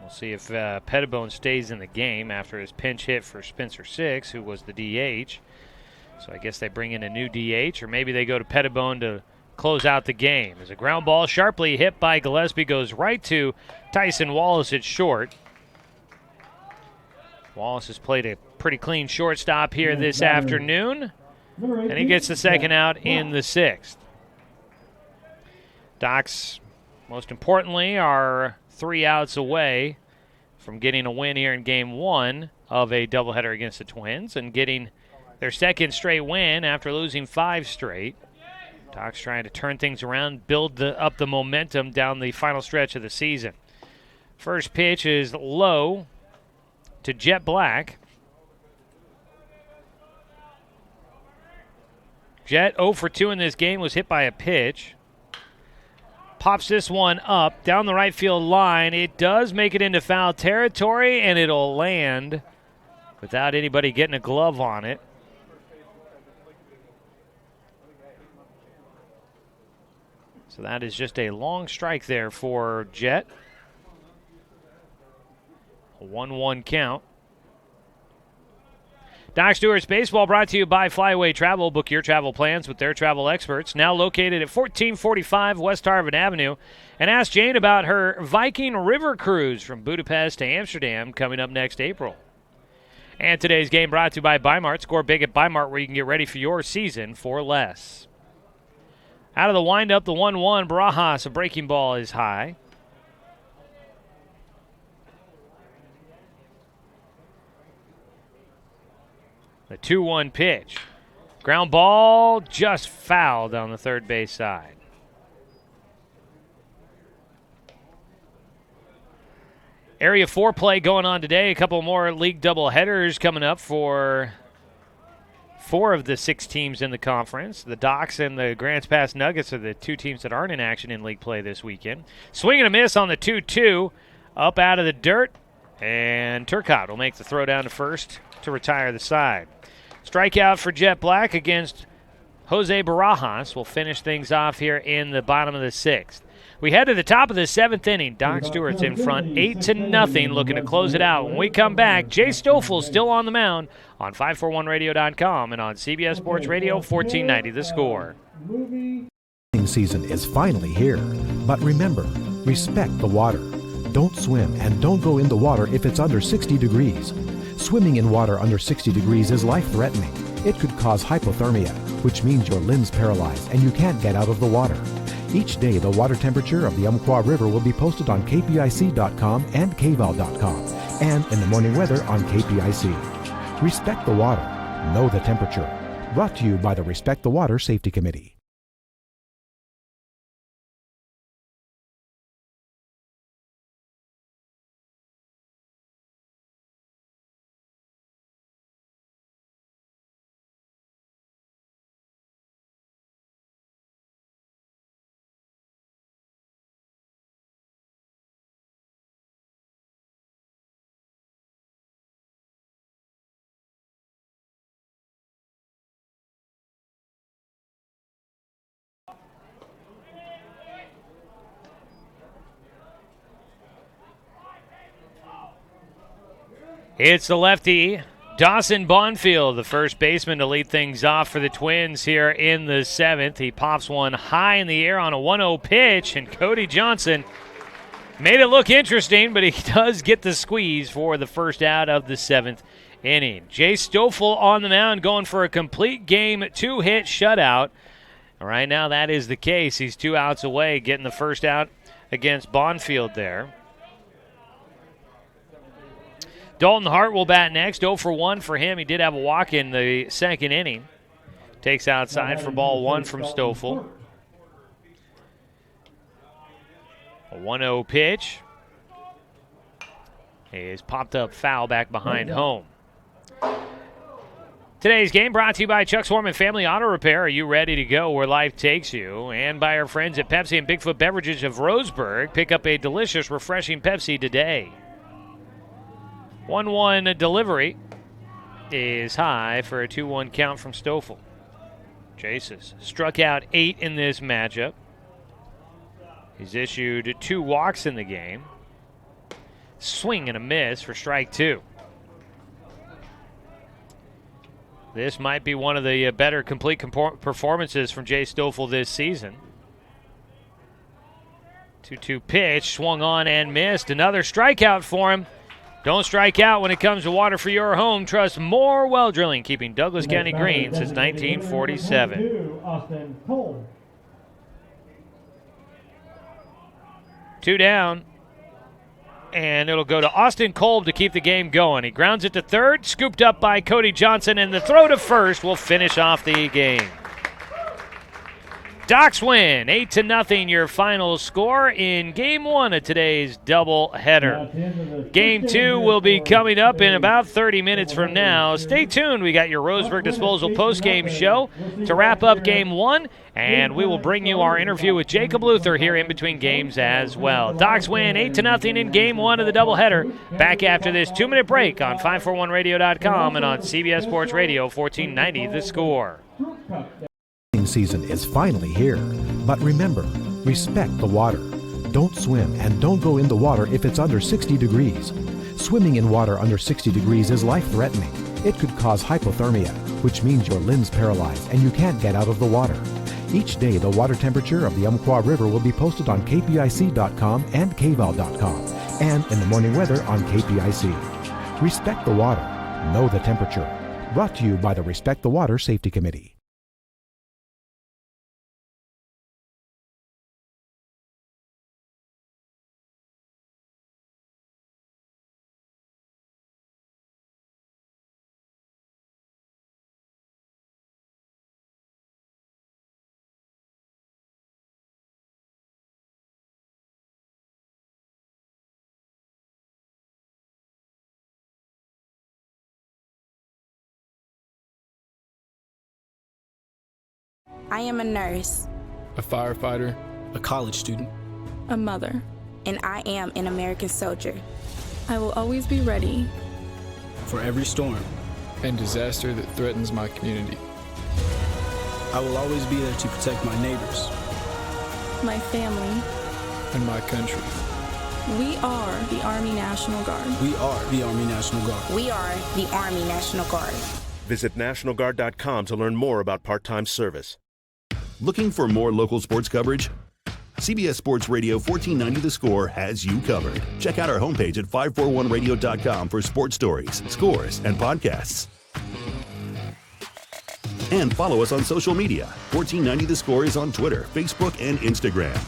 We'll see if Pettibone stays in the game after his pinch hit for Spencer Six, who was the DH. So I guess they bring in a new DH, or maybe they go to Pettibone to close out the game. As a ground ball sharply hit by Gillespie goes right to Tyson Wallace at short. Wallace has played a pretty clean shortstop here this afternoon, and he gets the second out in the 6th. Docs, most importantly, are 3 outs away from getting a win here in Game 1 of a doubleheader against the Twins and getting their second straight win after losing 5 straight. Docs trying to turn things around, build up the momentum down the final stretch of the season. First pitch is low to Jet Black. Jet 0 for 2 in this game, was hit by a pitch. Pops this one up down the right field line. It does make it into foul territory, and it'll land without anybody getting a glove on it. So that is just a long strike there for Jet. A 1-1 count. Doc Stewart's Baseball brought to you by Flyaway Travel. Book your travel plans with their travel experts. Now located at 1445 West Harvard Avenue. And ask Jane about her Viking River Cruise from Budapest to Amsterdam coming up next April. And today's game brought to you by Bimart. Score big at Bimart where you can get ready for your season for less. Out of the windup, the 1-1. Barajas, a breaking ball is high. The 2-1 pitch. Ground ball just fouled on the third base side. Area 4 play going on today. A couple more league doubleheaders coming up for 4 of the 6 teams in the conference. The Docks and the Grants Pass Nuggets are the 2 teams that aren't in action in league play this weekend. Swing and a miss on the 2-2. Up out of the dirt. And Turcotte will make the throw down to first to retire the side. Strikeout for Jet Black against Jose Barajas will finish things off here in the bottom of the 6th. We head to the top of the 7th inning. Doc Stewart's in front 8-0, looking to close it out. When we come back, Jay Stoffel still on the mound on 541radio.com and on CBS Sports Radio 1490 The Score. Season is finally here, but remember, respect the water. Don't swim and don't go in the water if it's under 60 degrees. Swimming in water under 60 degrees is life-threatening. It could cause hypothermia, which means your limbs paralyzed and you can't get out of the water. Each day, the water temperature of the Umpqua River will be posted on kpic.com and kval.com, and in the morning weather on KPIC. Respect the water. Know the temperature. Brought to you by the Respect the Water Safety Committee. It's the lefty, Dawson Bonfield, the first baseman to lead things off for the Twins here in the 7th. He pops one high in the air on a 1-0 pitch, and Cody Johnson made it look interesting, but he does get the squeeze for the first out of the 7th inning. Jay Stoffel on the mound going for a complete game 2-hit shutout. Right now that is the case. He's 2 outs away, getting the first out against Bonfield there. Dalton Hart will bat next. 0 for 1 for him. He did have a walk in the 2nd inning. Takes outside for ball 1 from Stoffel. A 1-0 pitch is popped up foul back behind home. Today's game brought to you by Chuck's Foreman Family Auto Repair. Are you ready to go where life takes you? And by our friends at Pepsi and Bigfoot Beverages of Roseburg. Pick up a delicious, refreshing Pepsi today. 1-1 delivery is high for a 2-1 count from Stoffel. Jace struck out 8 in this matchup. He's issued 2 walks in the game. Swing and a miss for strike 2. This might be one of the better complete performances from Jay Stoffel this season. 2-2 pitch, swung on and missed. Another strikeout for him. Don't strike out when it comes to water for your home. Trust more well drilling, keeping Douglas County green since 1947. Austin Cole. 2 down. And it'll go to Austin Kolb to keep the game going. He grounds it to third, scooped up by Cody Johnson, and the throw to first will finish off the game. Docs win 8-0, your final score in Game 1 of today's doubleheader. Game 2 will be coming up in about 30 minutes from now. Stay tuned. We got your Roseburg Disposal postgame show to wrap up Game 1, and we will bring you our interview with Jacob Luther here in between games as well. Docs win 8-0 in Game 1 of the doubleheader. Back after this 2-minute break on 541radio.com and on CBS Sports Radio 1490 The Score. Season is finally here, but remember, respect the water. Don't swim and don't go in the water if it's under 60 degrees. Swimming in water under 60 degrees is life-threatening. It could cause hypothermia, which means your limbs paralyzed and you can't get out of the water. Each day, the water temperature of the Umpqua River will be posted on kpic.com and kval.com, and in the morning weather on KPIC. Respect the water. Know the temperature. Brought to you by the Respect the Water Safety Committee. I am a nurse, a firefighter, a college student, a mother, and I am an American soldier. I will always be ready for every storm and disaster that threatens my community. I will always be there to protect my neighbors, my family, and my country. We are the Army National Guard. We are the Army National Guard. We are the Army National Guard. Visit NationalGuard.com to learn more about part-time service. Looking for more local sports coverage? CBS Sports Radio 1490 The Score has you covered. Check out our homepage at 541radio.com for sports stories, scores, and podcasts. And follow us on social media. 1490 The Score is on Twitter, Facebook, and Instagram.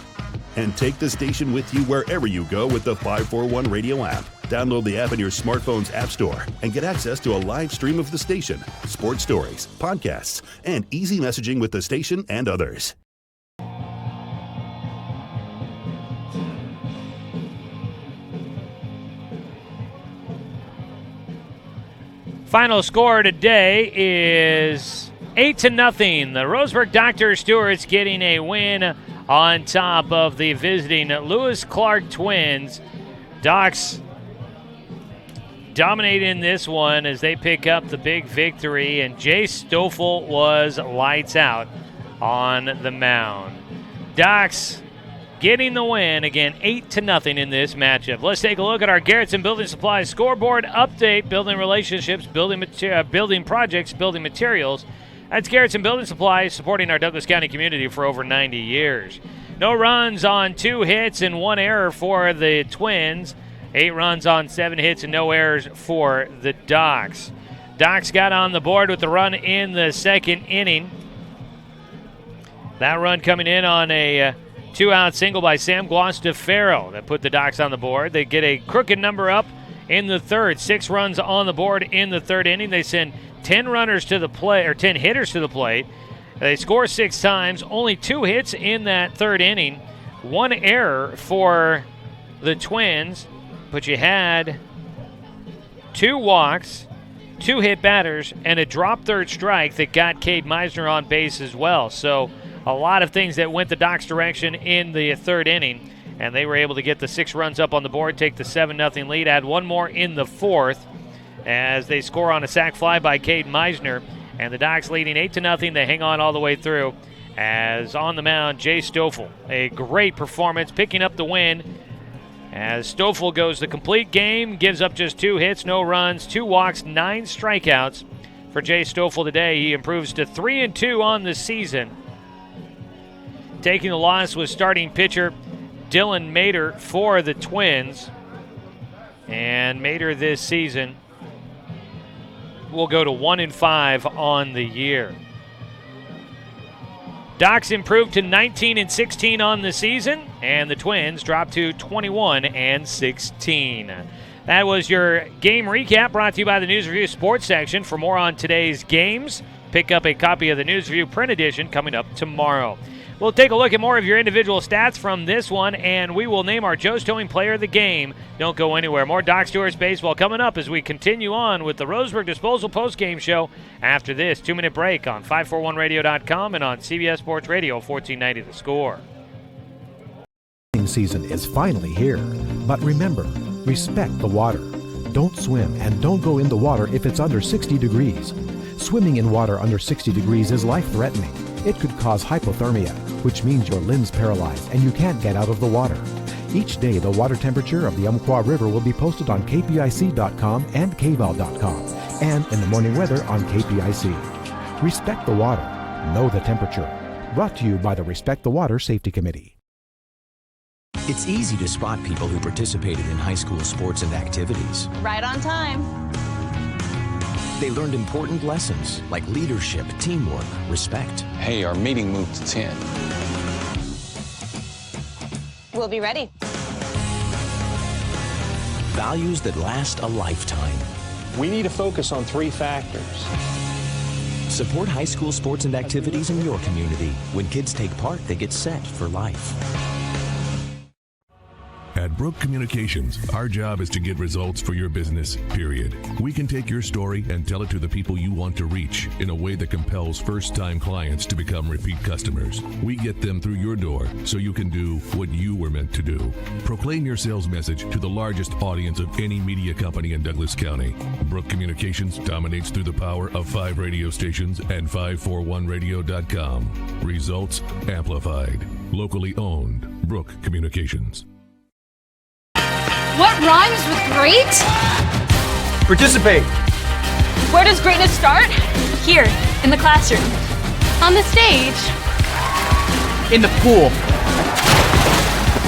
And take the station with you wherever you go with the 541 Radio app. Download the app in your smartphone's app store and get access to a live stream of the station, sports stories, podcasts, and easy messaging with the station and others. Final score today is 8-0. The Roseburg Dr. Stewart's getting a win on top of the visiting Lewis Clark Twins. Docs dominating this one as they pick up the big victory, and Jay Stoffel was lights out on the mound. Docs getting the win, again, 8-0 in this matchup. Let's take a look at our Garrettson Building Supplies scoreboard update. Building relationships, building projects, building materials. That's Garrettson Building Supplies, supporting our Douglas County community for over 90 years. No runs on 2 hits and 1 error for the Twins. 8 runs on 7 hits and no errors for the Docs. Docs got on the board with the run in the second inning. That run coming in on a 2-out single by Sam Guastafaro that put the Docs on the board. They get a crooked number up in the third. 6 runs on the board in the third inning. They send 10 runners to the plate, or 10 hitters to the plate. They score 6 times. Only 2 hits in that third inning. 1 error for the Twins, but you had 2 walks, 2 hit batters, and a drop third strike that got Cade Meisner on base as well. So a lot of things that went the Docs' direction in the third inning, and they were able to get the 6 runs up on the board, take the 7-0 lead, add 1 more in the fourth as they score on a sac fly by Cade Meisner, and the Docs leading 8-0. They hang on all the way through as on the mound, Jay Stoffel. A great performance, picking up the win as Stoffel goes the complete game, gives up just 2 hits, no runs, 2 walks, 9 strikeouts for Jay Stoffel today. He improves to 3-2 on the season. Taking the loss was starting pitcher Dylan Mater for the Twins. And Mater this season will go to 1-5 on the year. Docs improved to 19-16 on the season, and the Twins dropped to 21-16. That was your game recap brought to you by the News Review Sports section. For more on today's games, pick up a copy of the News Review print edition coming up tomorrow. We'll take a look at more of your individual stats from this one, and we will name our Joe's Towing Player of the Game. Don't go anywhere. More Doc Stewart's baseball coming up as we continue on with the Roseburg Disposal postgame show after this 2-minute break on 541radio.com and on CBS Sports Radio 1490 The Score. Season is finally here, but remember, respect the water. Don't swim and don't go in the water if it's under 60 degrees. Swimming in water under 60 degrees is life-threatening. It could cause hypothermia, which means your limbs paralyzed and you can't get out of the water. Each day, the water temperature of the Umpqua River will be posted on kpic.com and kval.com, and in the morning weather on KPIC. Respect the water. Know the temperature. Brought to you by the Respect the Water Safety Committee. It's easy to spot people who participated in high school sports and activities. Right on time. They learned important lessons like leadership, teamwork, respect. Hey, our meeting moved to 10. We'll be ready. Values that last a lifetime. We need to focus on 3 factors. Support high school sports and activities in your community. When kids take part, they get set for life. At Brook Communications, our job is to get results for your business, period. We can take your story and tell it to the people you want to reach in a way that compels first-time clients to become repeat customers. We get them through your door so you can do what you were meant to do. Proclaim your sales message to the largest audience of any media company in Douglas County. Brook Communications dominates through the power of 5 radio stations and 541radio.com. Results amplified. Locally owned. Brook Communications. What rhymes with great? Participate. Where does greatness start? Here, in the classroom. On the stage. In the pool.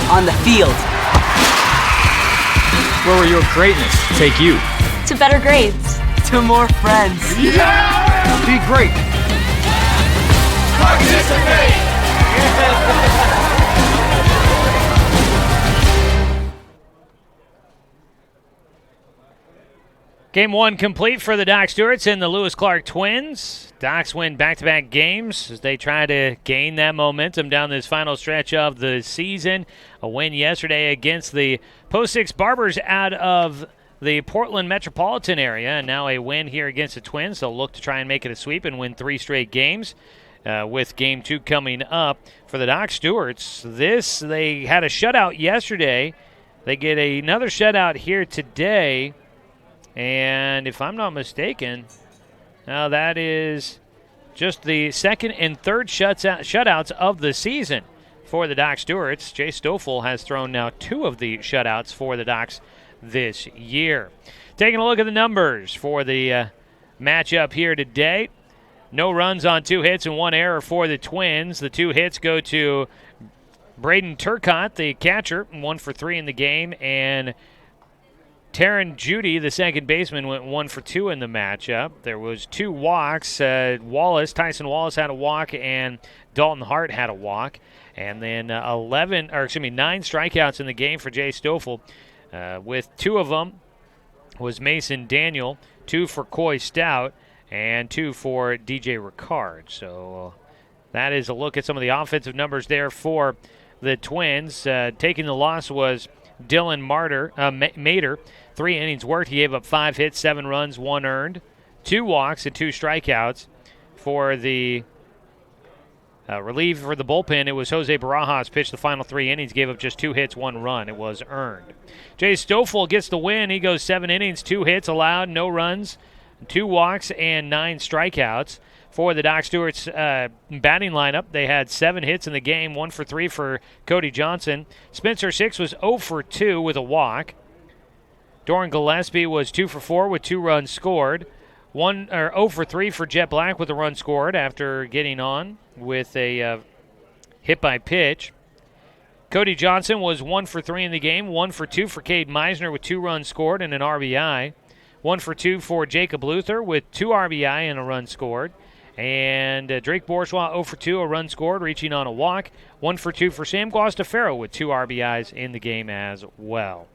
On the field. Where will your greatness take you? To better grades. To more friends. Yeah! Be great. Participate. Game 1 complete for the Doc Stewarts and the Lewis Clark Twins. Docs win back-to-back games as they try to gain that momentum down this final stretch of the season. A win yesterday against the Post 6 Barbers out of the Portland metropolitan area, and now a win here against the Twins. They'll look to try and make it a sweep and win 3 straight games. With Game 2 coming up for the Doc Stewarts. They had a shutout yesterday. They get another shutout here today. And if I'm not mistaken, now that is just the second and third shutouts of the season for the Doc Stewarts. Jay Stoffel has thrown now 2 of the shutouts for the Docs this year. Taking a look at the numbers for the matchup here today. No runs on 2 hits and 1 error for the Twins. The 2 hits go to Braden Turcotte, the catcher, 1 for 3 in the game, and Taryn Judy, the second baseman, went 1 for 2 in the matchup. There was 2 walks. Tyson Wallace had a walk, and Dalton Hart had a walk. And then 9 strikeouts in the game for Jay Stoffel. With 2 of them was Mason Daniel, 2 for Coy Stout, and 2 for DJ Ricard. So that is a look at some of the offensive numbers there for the Twins. Taking the loss was Dylan Mater. 3 innings worked. He gave up 5 hits, 7 runs, 1 earned, 2 walks, and 2 strikeouts. For the relief for the bullpen, it was Jose Barajas pitched the final 3 innings, gave up just 2 hits, 1 run. It was earned. Jay Stoffel gets the win. He goes 7 innings, 2 hits allowed, no runs, 2 walks, and 9 strikeouts. For the Doc Stewarts batting lineup, they had 7 hits in the game, 1 for 3 for Cody Johnson. Spencer Six was 0 for 2 with a walk. Doran Gillespie was 2 for 4 with 2 runs scored. 0 for 3 for Jet Black with a run scored after getting on with a hit by pitch. Cody Johnson was 1 for 3 in the game, 1 for 2 for Cade Meisner with 2 runs scored and an RBI. 1 for 2 for Jacob Luther with 2 RBI and a run scored. And Drake Bourgeois 0 for 2, a run scored, reaching on a walk. 1 for 2 for Sam Guastafaro with 2 RBIs in the game as well.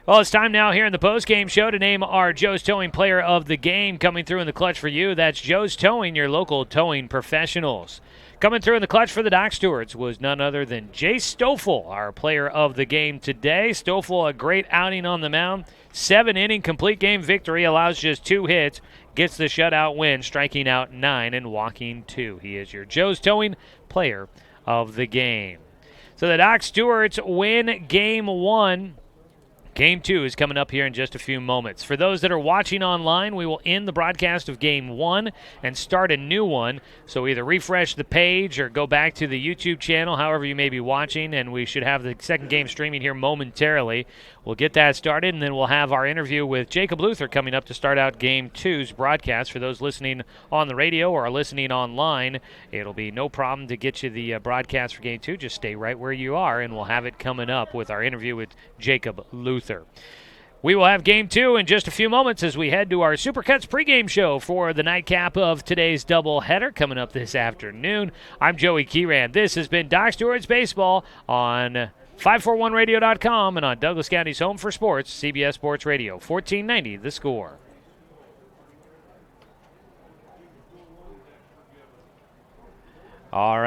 Well, it's time now here in the postgame show to name our Joe's Towing Player of the Game. Coming through in the clutch for you, that's Joe's Towing, your local towing professionals. Coming through in the clutch for the Doc Stewarts was none other than Jay Stoffel, our player of the game today. Stoffel, a great outing on the mound. 7-inning complete game victory, allows just 2 hits, gets the shutout win, striking out 9 and walking 2. He is your Joe's Towing Player of the Game. So the Doc Stewarts win Game 1. Game 2 is coming up here in just a few moments. For those that are watching online, we will end the broadcast of Game 1 and start a new one. So either refresh the page or go back to the YouTube channel, however you may be watching, and we should have the second game streaming here momentarily. We'll get that started, and then we'll have our interview with Jacob Luther coming up to start out Game 2's broadcast. For those listening on the radio or listening online, it'll be no problem to get you the broadcast for Game 2. Just stay right where you are, and we'll have it coming up with our interview with Jacob Luther. We will have Game 2 in just a few moments as we head to our Supercuts pregame show for the nightcap of today's doubleheader coming up this afternoon. I'm Joey Kieran. This has been Doc Stewart's Baseball on 541radio.com and on Douglas County's home for sports, CBS Sports Radio, 1490 The Score. All right.